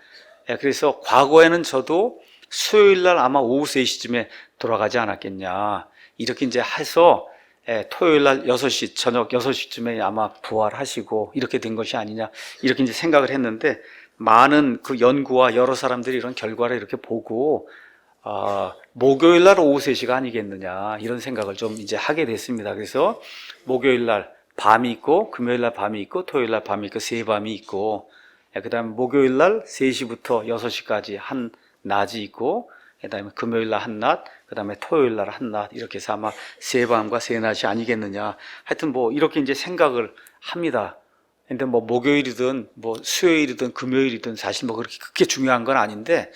그래서 과거에는 저도 수요일 날 아마 오후 3시쯤에 돌아가지 않았겠냐. 이렇게 이제 해서 토요일 날 6시, 저녁 6시쯤에 아마 부활하시고 이렇게 된 것이 아니냐. 이렇게 이제 생각을 했는데 많은 그 연구와 여러 사람들이 이런 결과를 이렇게 보고 목요일 날 오후 3시가 아니겠느냐. 이런 생각을 좀 이제 하게 됐습니다. 그래서 목요일 날 밤이 있고 금요일 날 밤이 있고 토요일 날 밤이 있고 세 밤이 있고 그 다음에 목요일 날 3시부터 6시까지 한 낮이 있고 그 다음에 금요일 날 한 낮, 그 다음에 토요일 날 한 낮 이렇게 해서 아마 세 밤과 세 낮이 아니겠느냐. 하여튼 뭐 이렇게 이제 생각을 합니다. 근데 뭐 목요일이든 뭐 수요일이든 금요일이든 사실 뭐 그렇게 크게 중요한 건 아닌데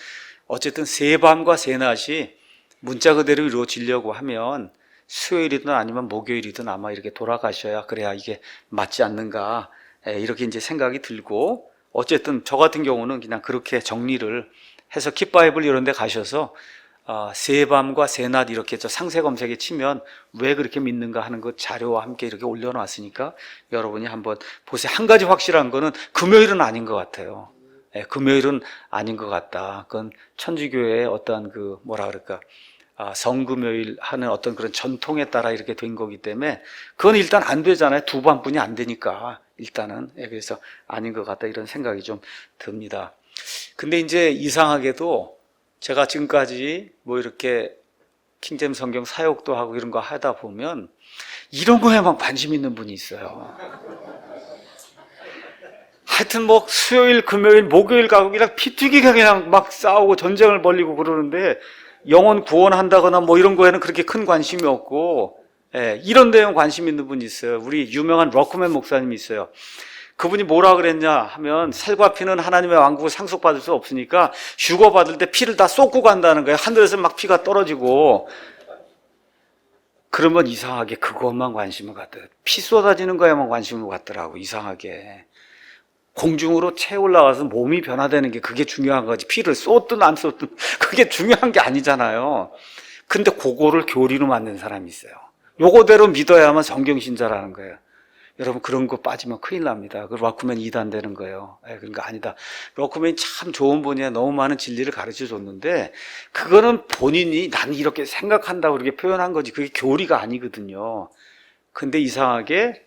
어쨌든 세 밤과 세 낮이 문자 그대로 이루어지려고 하면 수요일이든 아니면 목요일이든 아마 이렇게 돌아가셔야 그래야 이게 맞지 않는가 이렇게 이제 생각이 들고 어쨌든 저 같은 경우는 그냥 그렇게 정리를 해서 kit바이블 이런 데 가셔서 세 밤과 세 낮 이렇게 저 상세 검색에 치면 왜 그렇게 믿는가 하는 그 자료와 함께 이렇게 올려놨으니까 여러분이 한번 보세요. 한 가지 확실한 거는 금요일은 아닌 것 같아요. 금요일은 아닌 것 같다. 그건 천주교의 어떤 그 뭐라 그럴까 성금요일 하는 어떤 그런 전통에 따라 이렇게 된 거기 때문에 그건 일단 안 되잖아요. 두 밤뿐이 안 되니까 일단은 그래서 아닌 것 같다 이런 생각이 좀 듭니다. 근데 이제 이상하게도 제가 지금까지 뭐 이렇게 킹제임스 성경 사역도 하고 이런 거 하다 보면 이런 거에만 관심 있는 분이 있어요. 하여튼 뭐 수요일, 금요일, 목요일 가고 그냥 피튀기가 그냥 막 싸우고 전쟁을 벌이고 그러는데 영혼 구원한다거나 뭐 이런 거에는 그렇게 큰 관심이 없고 이런 데에만 관심 있는 분이 있어요. 우리 유명한 러크맨 목사님이 있어요. 그분이 뭐라 그랬냐 하면 살과 피는 하나님의 왕국을 상속받을 수 없으니까 휴거 받을 때 피를 다 쏟고 간다는 거예요. 하늘에서 막 피가 떨어지고 그러면 이상하게 그것만 관심을 갖더라고요. 피 쏟아지는 거에만 관심을 갖더라고 이상하게. 공중으로 채 올라가서 몸이 변화되는 게 그게 중요한 거지. 피를 쏟든 안 쏟든 그게 중요한 게 아니잖아요. 근데 그거를 교리로 만든 사람이 있어요. 요거대로 믿어야만 성경신자라는 거예요. 여러분 그런 거 빠지면 큰일 납니다. 그 러크맨 이단 되는 거예요. 그러니까 아니다. 러크맨이 참 좋은 분이야. 너무 많은 진리를 가르쳐 줬는데 그거는 본인이 나는 이렇게 생각한다고 그렇게 표현한 거지 그게 교리가 아니거든요. 근데 이상하게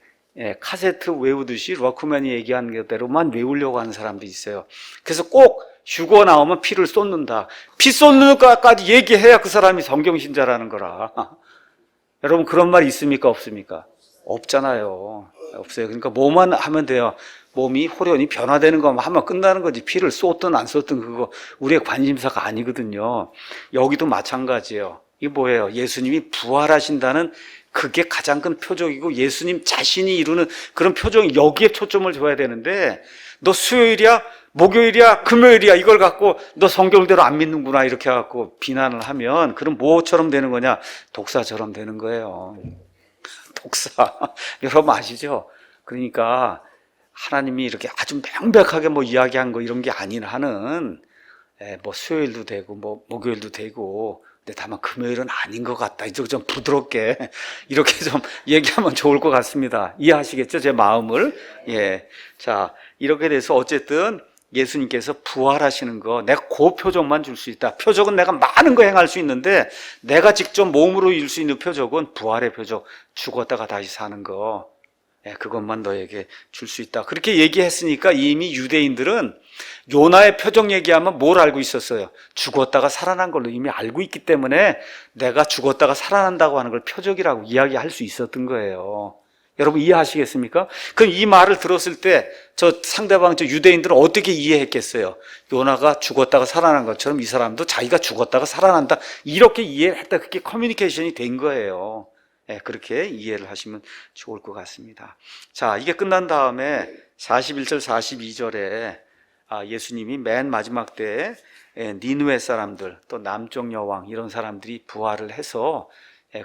카세트 외우듯이 러크맨이 얘기한 대로만 외우려고 하는 사람도 있어요. 그래서 꼭 휴거 나오면 피를 쏟는다. 피 쏟는 것까지 얘기해야 그 사람이 성경신자라는 거라. 여러분 그런 말 있습니까 없습니까? 없잖아요. 없어요. 그러니까 뭐만 하면 돼요. 몸이 호련히 변화되는 것만 하면 끝나는 거지. 피를 쏟든 안 쏟든 그거 우리의 관심사가 아니거든요. 여기도 마찬가지예요. 이게 뭐예요? 예수님이 부활하신다는 그게 가장 큰 표적이고 예수님 자신이 이루는 그런 표정이 여기에 초점을 줘야 되는데 너 수요일이야? 목요일이야? 금요일이야? 이걸 갖고 너 성경대로 안 믿는구나 이렇게 갖고 비난을 하면 그럼 뭐처럼 되는 거냐? 독사처럼 되는 거예요. 독사. 여러분 아시죠? 그러니까 하나님이 이렇게 아주 명백하게 뭐 이야기한 거 이런 게 아닌 한은 뭐 수요일도 되고 뭐 목요일도 되고 근데 다만 금요일은 아닌 것 같다. 이쪽 좀 부드럽게 이렇게 좀 얘기하면 좋을 것 같습니다. 이해하시겠죠? 제 마음을. 자, 이렇게 돼서 어쨌든 예수님께서 부활하시는 거 내가 그 표적만 줄 수 있다. 표적은 내가 많은 거 행할 수 있는데 내가 직접 몸으로 이룰 수 있는 표적은 부활의 표적, 죽었다가 다시 사는 거 그것만 너에게 줄 수 있다. 그렇게 얘기했으니까 이미 유대인들은 요나의 표적 얘기하면 뭘 알고 있었어요? 죽었다가 살아난 걸로 이미 알고 있기 때문에 내가 죽었다가 살아난다고 하는 걸 표적이라고 이야기할 수 있었던 거예요. 여러분 이해하시겠습니까? 그럼 이 말을 들었을 때 저 상대방 저 유대인들은 어떻게 이해했겠어요? 요나가 죽었다가 살아난 것처럼 이 사람도 자기가 죽었다가 살아난다 이렇게 이해했다. 그게 커뮤니케이션이 된 거예요. 그렇게 이해를 하시면 좋을 것 같습니다. 자, 이게 끝난 다음에 41절 42절에 예수님이 맨 마지막 때에 니느웨 사람들 또 남쪽 여왕 이런 사람들이 부활을 해서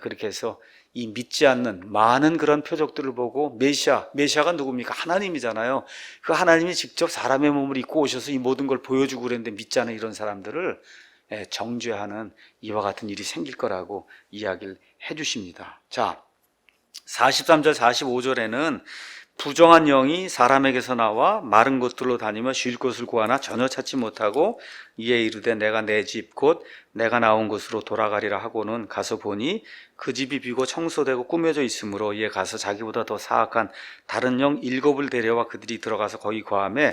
그렇게 해서 이 믿지 않는 많은 그런 표적들을 보고 메시아가 누굽니까? 하나님이잖아요. 그 하나님이 직접 사람의 몸을 입고 오셔서 이 모든 걸 보여주고 그랬는데 믿지 않는 이런 사람들을 정죄하는 이와 같은 일이 생길 거라고 이야기를 해 주십니다. 자, 43절 45절에는 부정한 영이 사람에게서 나와 마른 곳들로 다니며 쉴 곳을 구하나 전혀 찾지 못하고 이에 이르되 내가 내 집 곧 내가 나온 곳으로 돌아가리라 하고는 가서 보니 그 집이 비고 청소되고 꾸며져 있으므로 이에 가서 자기보다 더 사악한 다른 영 7을 데려와 그들이 들어가서 거기 거하매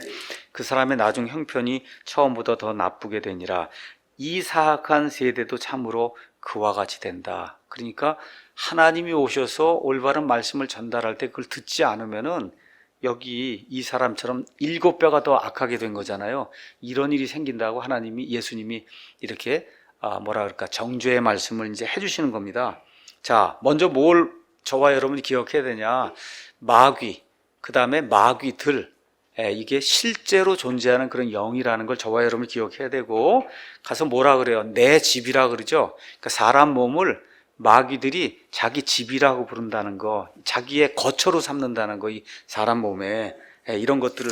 그 사람의 나중 형편이 처음보다 더 나쁘게 되니라. 이 사악한 세대도 참으로 그와 같이 된다. 그러니까 하나님이 오셔서 올바른 말씀을 전달할 때 그걸 듣지 않으면은 여기 이 사람처럼 7배가 더 악하게 된 거잖아요. 이런 일이 생긴다고 예수님이 이렇게 뭐라 그럴까, 정죄의 말씀을 이제 해주시는 겁니다. 자, 먼저 뭘 저와 여러분이 기억해야 되냐? 마귀, 그 다음에 마귀들, 이게 실제로 존재하는 그런 영이라는 걸 저와 여러분이 기억해야 되고, 가서 뭐라 그래요? 내 집이라 그러죠. 그러니까 사람 몸을 마귀들이 자기 집이라고 부른다는 거, 자기의 거처로 삼는다는 거, 이 사람 몸에 이런 것들을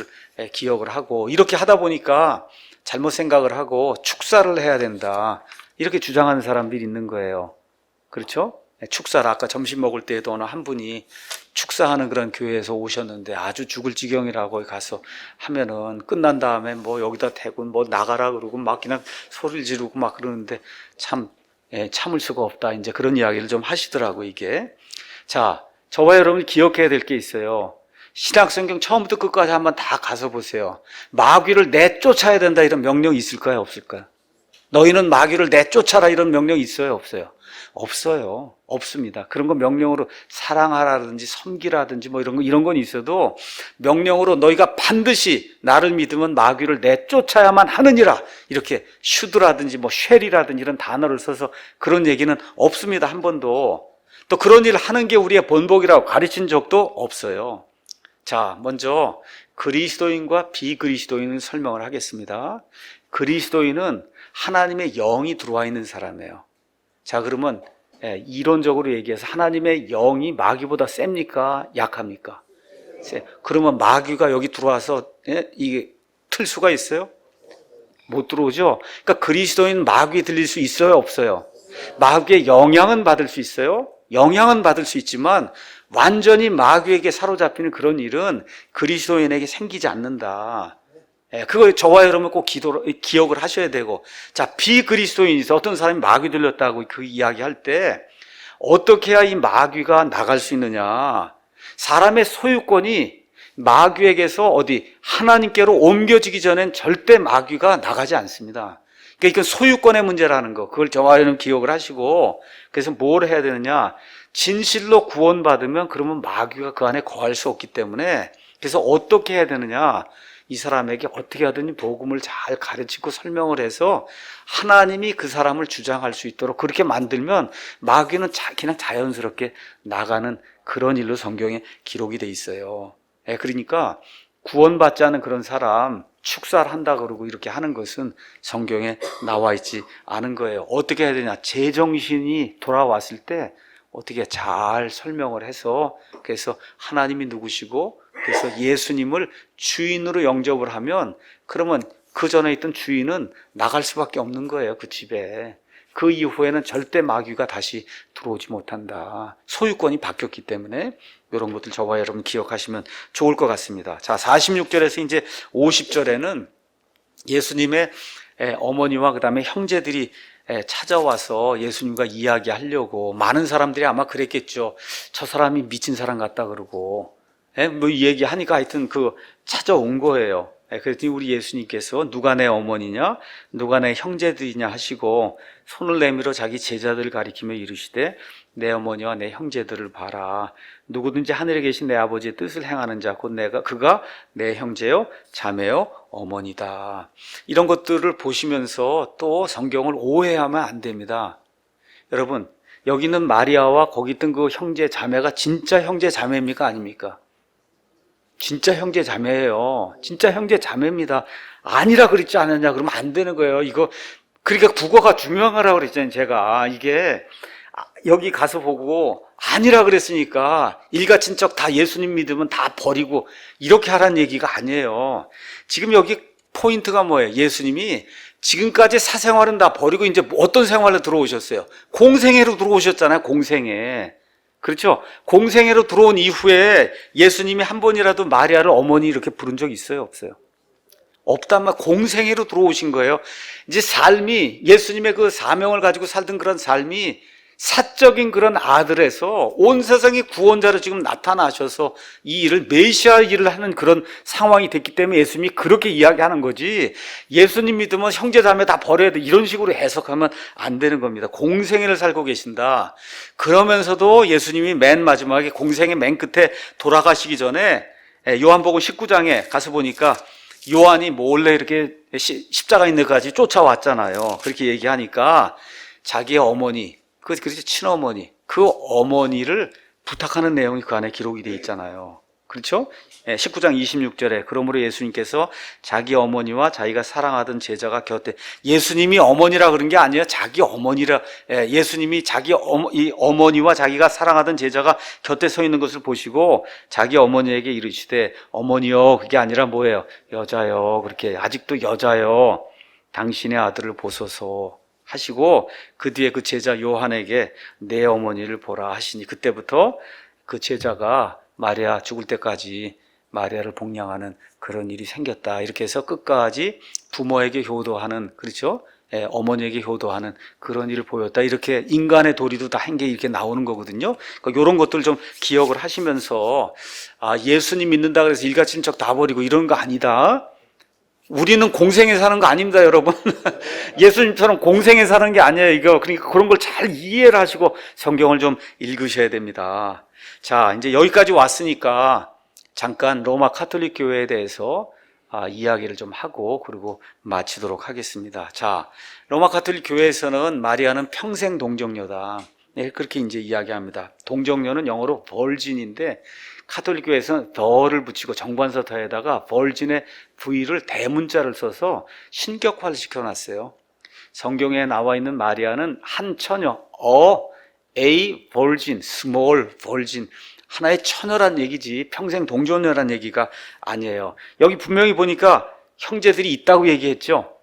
기억을 하고, 이렇게 하다 보니까 잘못 생각을 하고 축사를 해야 된다, 이렇게 주장하는 사람들이 있는 거예요. 그렇죠? 축사를 아까 점심 먹을 때에도 어느 한 분이 축사하는 그런 교회에서 오셨는데 아주 죽을 지경이라고 가서 하면은 끝난 다음에 뭐 여기다 대고 뭐 나가라 그러고 막 그냥 소리를 지르고 막 그러는데 참을 수가 없다, 이제 그런 이야기를 좀 하시더라고. 이게, 자, 저와 여러분이 기억해야 될 게 있어요. 신약성경 처음부터 끝까지 한번 다 가서 보세요. 마귀를 내쫓아야 된다 이런 명령이 있을까요, 없을까요? 너희는 마귀를 내쫓아라 이런 명령이 있어요, 없어요? 없어요. 없습니다. 그런 거 명령으로 사랑하라든지 섬기라든지 뭐 이런 건 있어도 명령으로 너희가 반드시 나를 믿으면 마귀를 내쫓아야만 하느니라, 이렇게 슈드라든지 뭐 쉘이라든지 이런 단어를 써서 그런 얘기는 없습니다. 한 번도. 또 그런 일을 하는 게 우리의 본보기라고 가르친 적도 없어요. 자, 먼저 그리스도인과 비그리스도인을 설명을 하겠습니다. 그리스도인은 하나님의 영이 들어와 있는 사람이에요. 자, 그러면 이론적으로 얘기해서 하나님의 영이 마귀보다 셉니까? 약합니까? 그러면 마귀가 여기 들어와서 이게 틀 수가 있어요? 못 들어오죠? 그러니까 그리스도인 마귀 들릴 수 있어요, 없어요? 마귀의 영향은 받을 수 있어요? 영향은 받을 수 있지만 완전히 마귀에게 사로잡히는 그런 일은 그리스도인에게 생기지 않는다. 그걸 저와 여러분 꼭 기억을 하셔야 되고, 자, 비그리스도인에서 어떤 사람이 마귀 들렸다고 그 이야기할 때 어떻게 해야 이 마귀가 나갈 수 있느냐? 사람의 소유권이 마귀에게서 하나님께로 옮겨지기 전엔 절대 마귀가 나가지 않습니다. 그러니까 이건 소유권의 문제라는 거, 그걸 저와 여러분 기억을 하시고, 그래서 뭘 해야 되느냐? 진실로 구원받으면 그러면 마귀가 그 안에 거할 수 없기 때문에, 그래서 어떻게 해야 되느냐? 이 사람에게 어떻게 하든지 복음을 잘 가르치고 설명을 해서 하나님이 그 사람을 주장할 수 있도록 그렇게 만들면 마귀는 그냥 자연스럽게 나가는 그런 일로 성경에 기록이 돼 있어요. 그러니까 구원받지 않은 그런 사람 축사를 한다 그러고 이렇게 하는 것은 성경에 나와 있지 않은 거예요. 어떻게 해야 되냐? 제정신이 돌아왔을 때 어떻게 잘 설명을 해서, 그래서 하나님이 누구시고, 그래서 예수님을 주인으로 영접을 하면 그러면 그 전에 있던 주인은 나갈 수밖에 없는 거예요, 그 집에. 그 이후에는 절대 마귀가 다시 들어오지 못한다. 소유권이 바뀌었기 때문에 이런 것들 저와 여러분 기억하시면 좋을 것 같습니다. 자, 46절에서 이제 50절에는 예수님의 어머니와 그 다음에 형제들이 찾아와서 예수님과 이야기하려고, 많은 사람들이 아마 그랬겠죠. 저 사람이 미친 사람 같다 그러고, 뭐 얘기하니까 하여튼 찾아온 거예요. 그랬더니 우리 예수님께서 누가 내 어머니냐, 누가 내 형제들이냐 하시고 손을 내밀어 자기 제자들을 가리키며 이르시되 내 어머니와 내 형제들을 봐라. 누구든지 하늘에 계신 내 아버지의 뜻을 행하는 자 곧 그가 내 형제요 자매요 어머니다. 이런 것들을 보시면서 또 성경을 오해하면 안 됩니다. 여러분, 여기 있는 마리아와 거기 있던 그 형제 자매가 진짜 형제 자매입니까, 아닙니까? 진짜 형제 자매예요. 진짜 형제 자매입니다. 아니라 그랬지 않았냐 그러면 안 되는 거예요. 그러니까 국어가 중요하라고 그랬잖아요. 제가 이게 여기 가서 보고 아니라 그랬으니까 일가친척 다 예수님 믿으면 다 버리고 이렇게 하라는 얘기가 아니에요. 지금 여기 포인트가 뭐예요? 예수님이 지금까지 사생활은 다 버리고 이제 어떤 생활로 들어오셨어요? 공생애로 들어오셨잖아요. 공생애. 그렇죠? 공생애로 들어온 이후에 예수님이 한 번이라도 마리아를 어머니 이렇게 부른 적 있어요? 없어요? 없단 말, 공생애로 들어오신 거예요. 이제 삶이, 예수님의 그 사명을 가지고 살던 그런 삶이 사적인 그런 아들에서 온 세상의 구원자로 지금 나타나셔서 이 일을, 메시아 일을 하는 그런 상황이 됐기 때문에 예수님이 그렇게 이야기하는 거지, 예수님 믿으면 형제 자매 다 버려야 돼, 이런 식으로 해석하면 안 되는 겁니다. 공생애를 살고 계신다. 그러면서도 예수님이 맨 마지막에 공생애 맨 끝에 돌아가시기 전에 요한복음 19장에 가서 보니까 요한이 몰래 이렇게 십자가 있는 데까지 쫓아왔잖아요. 그렇게 얘기하니까 자기의 어머니, 그렇죠, 친어머니, 그 어머니를 부탁하는 내용이 그 안에 기록이 되어 있잖아요. 그렇죠? 19장 26절에 그러므로 예수님께서 자기 어머니와 자기가 사랑하던 제자가 곁에, 예수님이 어머니라 그런 게 아니에요. 자기 어머니라, 예수님이 자기 이 어머니와 자기가 사랑하던 제자가 곁에 서 있는 것을 보시고 자기 어머니에게 이르시되, 어머니요, 그게 아니라 뭐예요? 여자요, 그렇게, 아직도 여자요, 당신의 아들을 보소서 하시고, 그 뒤에 그 제자 요한에게 내 어머니를 보라 하시니, 그때부터 그 제자가 마리아 죽을 때까지 마리아를 복양하는 그런 일이 생겼다. 이렇게 해서 끝까지 부모에게 효도하는, 그렇죠? 어머니에게 효도하는 그런 일을 보였다. 이렇게 인간의 도리도 다 한 게 이렇게 나오는 거거든요. 그러니까 이런 것들 좀 기억을 하시면서, 예수님 믿는다 그래서 일가 친척 다 버리고 이런 거 아니다. 우리는 공생에 사는 거 아닙니다, 여러분. 예수님처럼 공생에 사는 게 아니에요, 이거. 그러니까 그런 걸 잘 이해를 하시고 성경을 좀 읽으셔야 됩니다. 자, 이제 여기까지 왔으니까 잠깐 로마 카톨릭 교회에 대해서 이야기를 좀 하고 그리고 마치도록 하겠습니다. 자, 로마 카톨릭 교회에서는 마리아는 평생 동정녀다. 네, 그렇게 이제 이야기합니다. 동정녀는 영어로 벌진인데, 카톨릭 교회에서는 더를 붙이고 정관사타에다가 벌진의 V를 대문자를 써서 신격화를 시켜놨어요. 성경에 나와 있는 마리아는 한 처녀, a virgin, small virgin, 하나의 처녀란 얘기지 평생 동정녀란 얘기가 아니에요. 여기 분명히 보니까 형제들이 있다고 얘기했죠.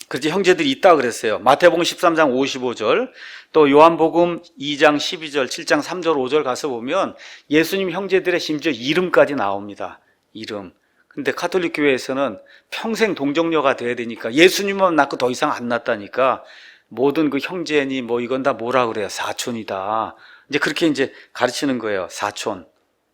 그렇지, 형제들이 있다 그랬어요. 마태복음 13장 55절, 또 요한복음 2장 12절, 7장 3절, 5절 가서 보면 예수님 형제들의 심지어 이름까지 나옵니다. 이름. 근데 카톨릭 교회에서는 평생 동정녀가 돼야 되니까, 예수님만 낳고 더 이상 안 낳다니까 모든 그 형제니 뭐 이건 다 뭐라 그래요? 사촌이다. 이제 그렇게 이제 가르치는 거예요. 사촌.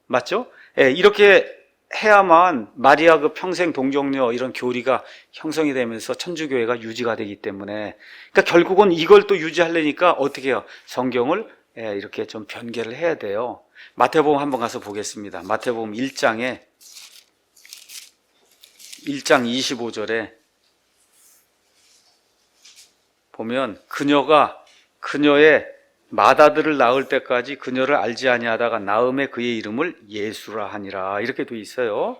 맞죠? 이렇게 해야만 마리아 그 평생 동정녀 이런 교리가 형성이 되면서 천주교회가 유지가 되기 때문에, 그러니까 결국은 이걸 또 유지하려니까 어떻게 해요? 성경을 이렇게 좀 변개를 해야 돼요. 마태복음 한번 가서 보겠습니다. 마태복음 1장 25절에 보면 그녀가 그녀의 맏아들을 낳을 때까지 그녀를 알지 아니하다가 낳음에 그의 이름을 예수라 하니라, 이렇게 돼 있어요.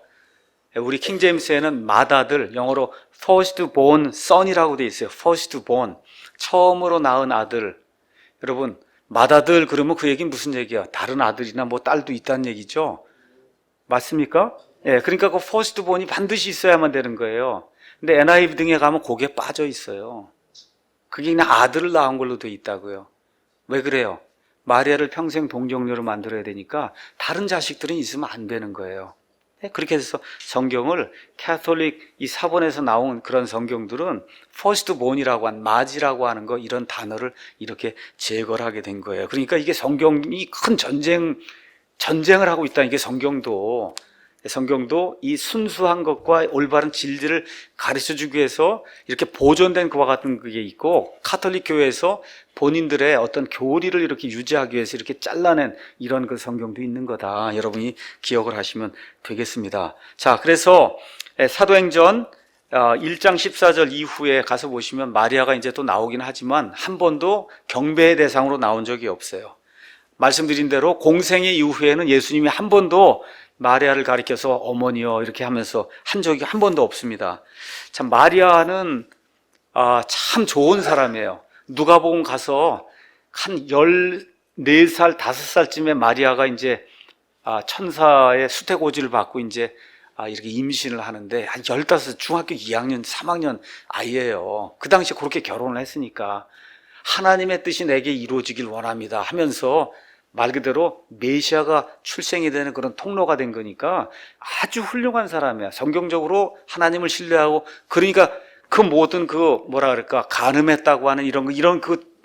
우리 킹제임스에는 맏아들, 영어로 first born son이라고 돼 있어요. first born, 처음으로 낳은 아들. 여러분, 맏아들 그러면 그 얘기는 무슨 얘기야? 다른 아들이나 뭐 딸도 있다는 얘기죠. 맞습니까? 그러니까 그 first born이 반드시 있어야만 되는 거예요. 근데 NIV 등에 가면 그게 빠져 있어요. 그게 그냥 아들을 낳은 걸로 돼 있다고요. 왜 그래요? 마리아를 평생 동정녀로 만들어야 되니까 다른 자식들은 있으면 안 되는 거예요. 그렇게 해서 성경을, 캐톨릭 이 사본에서 나온 그런 성경들은 first born이라고 한, 맞이라고 하는 거, 이런 단어를 이렇게 제거를 하게 된 거예요. 그러니까 이게 성경이 큰 전쟁을 하고 있다. 이게 성경도 이 순수한 것과 올바른 진리를 가르쳐주기 위해서 이렇게 보존된 그와 같은 그게 있고, 카톨릭 교회에서 본인들의 어떤 교리를 이렇게 유지하기 위해서 이렇게 잘라낸 이런 그 성경도 있는 거다. 여러분이 기억을 하시면 되겠습니다. 자, 그래서 사도행전 1장 14절 이후에 가서 보시면 마리아가 이제 또 나오긴 하지만 한 번도 경배의 대상으로 나온 적이 없어요. 말씀드린 대로 공생애 이후에는 예수님이 한 번도 마리아를 가리켜서 어머니여 이렇게 하면서 한 적이 한 번도 없습니다. 참 마리아는 참 좋은 사람이에요. 누가복음 가서 한 14살, 5살쯤에 마리아가 이제 천사의 수태고지를 받고 이제 이렇게 임신을 하는데, 한 15, 중학교 2학년, 3학년 아이예요. 그 당시에 그렇게 결혼을 했으니까 하나님의 뜻이 내게 이루어지길 원합니다 하면서 말 그대로 메시아가 출생이 되는 그런 통로가 된 거니까 아주 훌륭한 사람이야. 성경적으로 하나님을 신뢰하고, 그러니까 그 모든 뭐라 그럴까, 간음했다고 하는 이런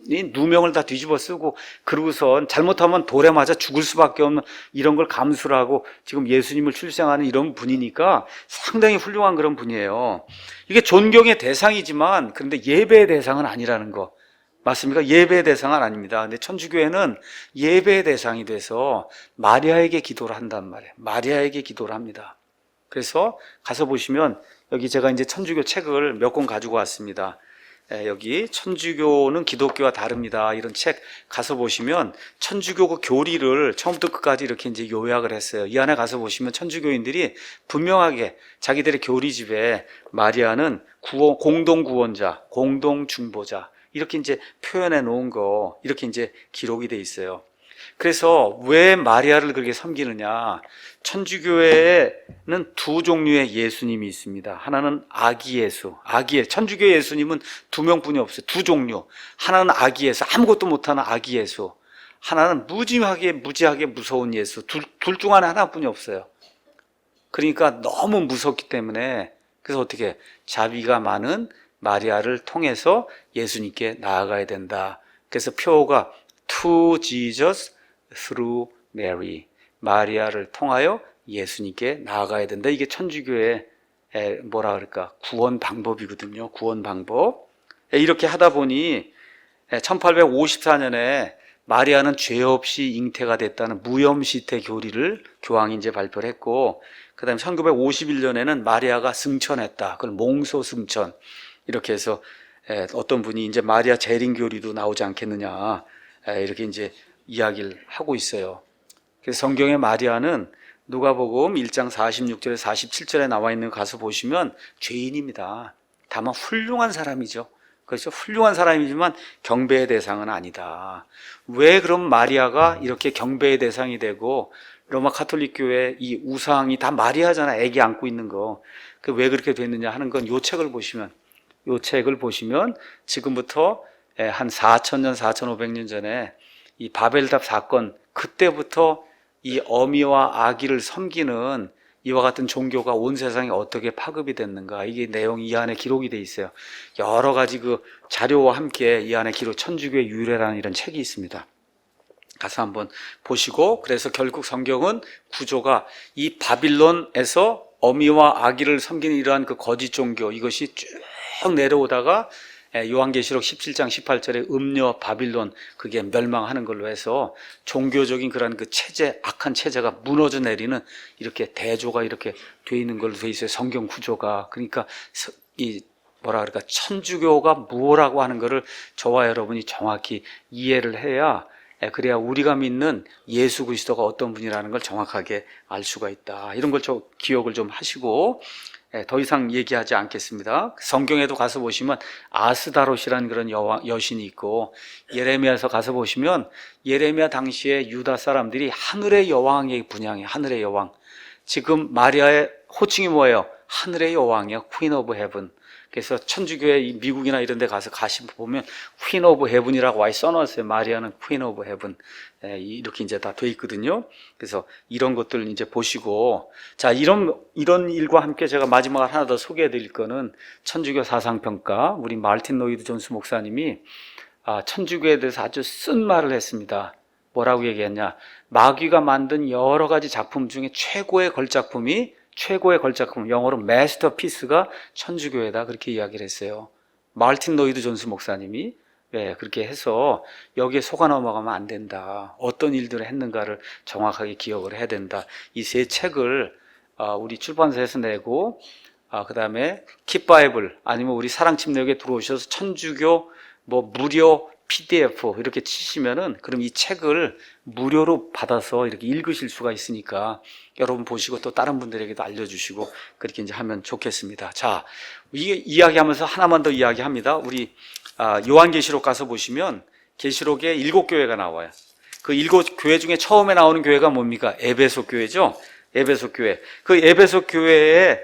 이 누명을 다 뒤집어 쓰고, 그러고선 잘못하면 돌에 맞아 죽을 수밖에 없는 이런 걸 감수를 하고 지금 예수님을 출생하는 이런 분이니까 상당히 훌륭한 그런 분이에요. 이게 존경의 대상이지만 그런데 예배의 대상은 아니라는 거 맞습니까? 예배의 대상은 아닙니다. 근데 천주교회는 예배의 대상이 돼서 마리아에게 기도를 한단 말이에요. 마리아에게 기도를 합니다. 그래서 가서 보시면 여기 제가 이제 천주교 책을 몇 권 가지고 왔습니다. 여기 천주교는 기독교와 다릅니다. 이런 책 가서 보시면 천주교 그 교리를 처음부터 끝까지 이렇게 이제 요약을 했어요. 이 안에 가서 보시면 천주교인들이 분명하게 자기들의 교리집에 마리아는 공동 구원자, 공동 중보자 이렇게 이제 표현해 놓은 거 이렇게 이제 기록이 돼 있어요. 그래서 왜 마리아를 그렇게 섬기느냐? 천주교회에는 두 종류의 예수님이 있습니다. 하나는 아기 예수, 천주교 예수님은 두 명뿐이 없어요. 두 종류. 하나는 아기 예수, 아무것도 못하는 아기 예수. 하나는 무지하게 무서운 예수. 둘 중 하나뿐이 없어요. 그러니까 너무 무섭기 때문에 그래서 어떻게 자비가 많은 마리아를 통해서 예수님께 나아가야 된다. 그래서 표어가 to Jesus through Mary. 마리아를 통하여 예수님께 나아가야 된다. 이게 천주교의 뭐라 그럴까? 구원 방법이거든요. 구원 방법. 이렇게 하다 보니 1854년에 마리아는 죄 없이 잉태가 됐다는 무염시태 교리를 교황이 이제 발표를 했고, 그 다음에 1951년에는 마리아가 승천했다. 그걸 몽소 승천. 이렇게 해서 어떤 분이 이제 마리아 재림 교리도 나오지 않겠느냐. 이렇게 이제 이야기를 하고 있어요. 그래서 성경의 마리아는 누가복음 1장 46절에 47절에 나와 있는 거 가서 보시면 죄인입니다. 다만 훌륭한 사람이죠. 그렇죠? 훌륭한 사람이지만 경배의 대상은 아니다. 왜 그럼 마리아가 이렇게 경배의 대상이 되고 로마 카톨릭 교회 이 우상이 다 마리아잖아. 애기 안고 있는 거. 그 왜 그렇게 됐느냐 하는 건 요 책을 보시면 지금부터 한 4,000년, 4,500년 전에 이 바벨탑 사건, 그때부터 이 어미와 아기를 섬기는 이와 같은 종교가 온 세상에 어떻게 파급이 됐는가, 이게 내용이 이 안에 기록이 돼 있어요. 여러 가지 그 자료와 함께 이 안에 천주교의 유래라는 이런 책이 있습니다. 가서 한번 보시고, 그래서 결국 성경은 구조가 이 바빌론에서 어미와 아기를 섬기는 이러한 그 거짓 종교, 이것이 쭉 내려오다가 요한계시록 17장 18절에 음녀 바빌론, 그게 멸망하는 걸로 해서 종교적인 그런 그 체제, 악한 체제가 무너져 내리는 이렇게 대조가 이렇게 돼 있는 걸로 돼 있어요. 성경 구조가. 그러니까 이 뭐라 그럴까, 천주교가 뭐라고 하는 거를 저와 여러분이 정확히 이해를 해야, 그래야 우리가 믿는 예수 그리스도가 어떤 분이라는 걸 정확하게 알 수가 있다. 이런 걸 기억을 좀 하시고, 더 이상 얘기하지 않겠습니다. 성경에도 가서 보시면 아스다롯이라는 그런 여신이 있고, 예레미야에서 가서 보시면 예레미야 당시에 유다 사람들이 하늘의 여왕의 분양이에요. 하늘의 여왕. 지금 마리아의 호칭이 뭐예요? 하늘의 여왕이요. Queen of Heaven. 그래서 천주교회 미국이나 이런 데 가서 보면 Queen of Heaven이라고 와이 써놨어요. 마리아는 Queen of Heaven. 이렇게 이제 다 돼 있거든요. 그래서 이런 것들 이제 보시고, 자, 이런 일과 함께 제가 마지막으로 하나 더 소개해 드릴 거는 천주교 사상평가, 우리 마르틴 로이드 존스 목사님이 천주교에 대해서 아주 쓴 말을 했습니다. 뭐라고 얘기했냐? 마귀가 만든 여러 가지 작품 중에 최고의 걸작품, 영어로 마스터피스가 천주교회다, 그렇게 이야기를 했어요. 마르틴 로이드 존스 목사님이. 그렇게 해서 여기에 속아 넘어가면 안 된다. 어떤 일들을 했는가를 정확하게 기억을 해야 된다. 이 세 책을 우리 출판사에서 내고, 그 다음에 킵바이블, 아니면 우리 사랑침례교에 들어오셔서 천주교 무료 PDF 이렇게 치시면은, 그럼 이 책을 무료로 받아서 이렇게 읽으실 수가 있으니까 여러분 보시고 또 다른 분들에게도 알려주시고 그렇게 이제 하면 좋겠습니다. 자, 이게 이야기하면서 하나만 더 이야기합니다. 우리 요한계시록 가서 보시면 계시록에 7교회가 나와요. 그 7교회 중에 처음에 나오는 교회가 뭡니까? 에베소 교회죠. 에베소 교회. 그 에베소 교회에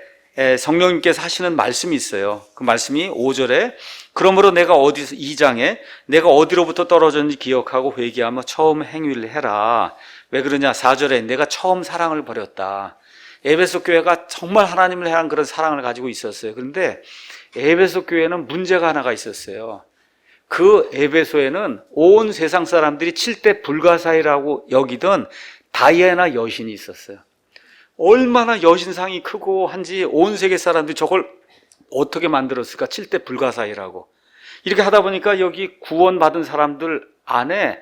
성령님께서 하시는 말씀이 있어요. 그 말씀이 5절에 그러므로 내가 2장에 내가 어디로부터 떨어졌는지 기억하고 회개하며 처음 행위를 해라. 왜 그러냐? 4절에 내가 처음 사랑을 버렸다. 에베소 교회가 정말 하나님을 향한 그런 사랑을 가지고 있었어요. 그런데 에베소 교회는 문제가 하나가 있었어요. 그 에베소에는 온 세상 사람들이 칠대 불가사의라고 여기던 다이애나 여신이 있었어요. 얼마나 여신상이 크고 한지 온 세계 사람들이 저걸 어떻게 만들었을까? 칠대 불가사의라고. 이렇게 하다 보니까 여기 구원받은 사람들 안에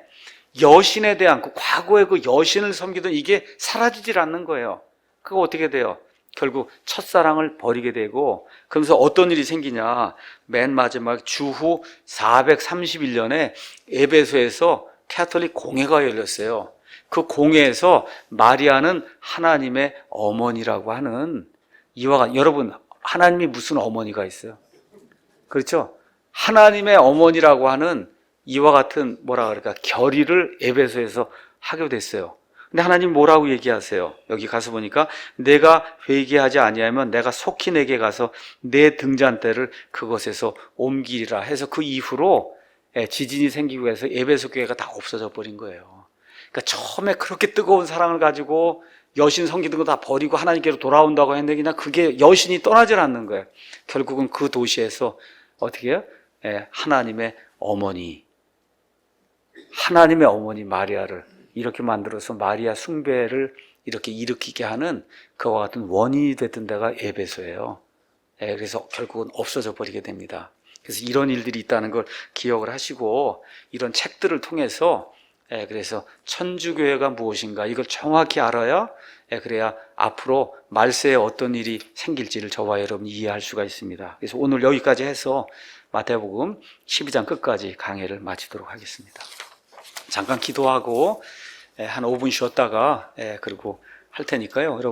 여신에 대한 그 과거의 그 여신을 섬기던 이게 사라지질 않는 거예요. 그거 어떻게 돼요? 결국 첫사랑을 버리게 되고, 그러면서 어떤 일이 생기냐? 맨 마지막 주후 431년에 에베소에서 캐톨릭 공회가 열렸어요. 그 공회에서 마리아는 하나님의 어머니라고 하는 여러분, 하나님이 무슨 어머니가 있어요? 그렇죠? 하나님의 어머니라고 하는 이와 같은 결의를 에베소에서 하게 됐어요. 근데 하나님 뭐라고 얘기하세요? 여기 가서 보니까 내가 회개하지 아니하면 내가 속히 내게 가서 내 등잔대를 그것에서 옮기리라 해서 그 이후로 지진이 생기고 해서 에베소 교회가 다 없어져 버린 거예요. 그러니까 처음에 그렇게 뜨거운 사랑을 가지고 여신 섬기던 거 다 버리고 하나님께로 돌아온다고 했는데 그냥 그게 여신이 떠나질 않는 거예요. 결국은 그 도시에서 어떻게 해요? 하나님의 어머니 마리아를 이렇게 만들어서 마리아 숭배를 이렇게 일으키게 하는 그와 같은 원인이 됐던 데가 에베소예요. 그래서 결국은 없어져 버리게 됩니다. 그래서 이런 일들이 있다는 걸 기억을 하시고 이런 책들을 통해서 그래서 천주교회가 무엇인가 이걸 정확히 알아야 그래야 앞으로 말세에 어떤 일이 생길지를 저와 여러분이 이해할 수가 있습니다. 그래서 오늘 여기까지 해서 마태복음 12장 끝까지 강해를 마치도록 하겠습니다. 잠깐 기도하고 한 5분 쉬었다가 그리고 할 테니까요. 여러분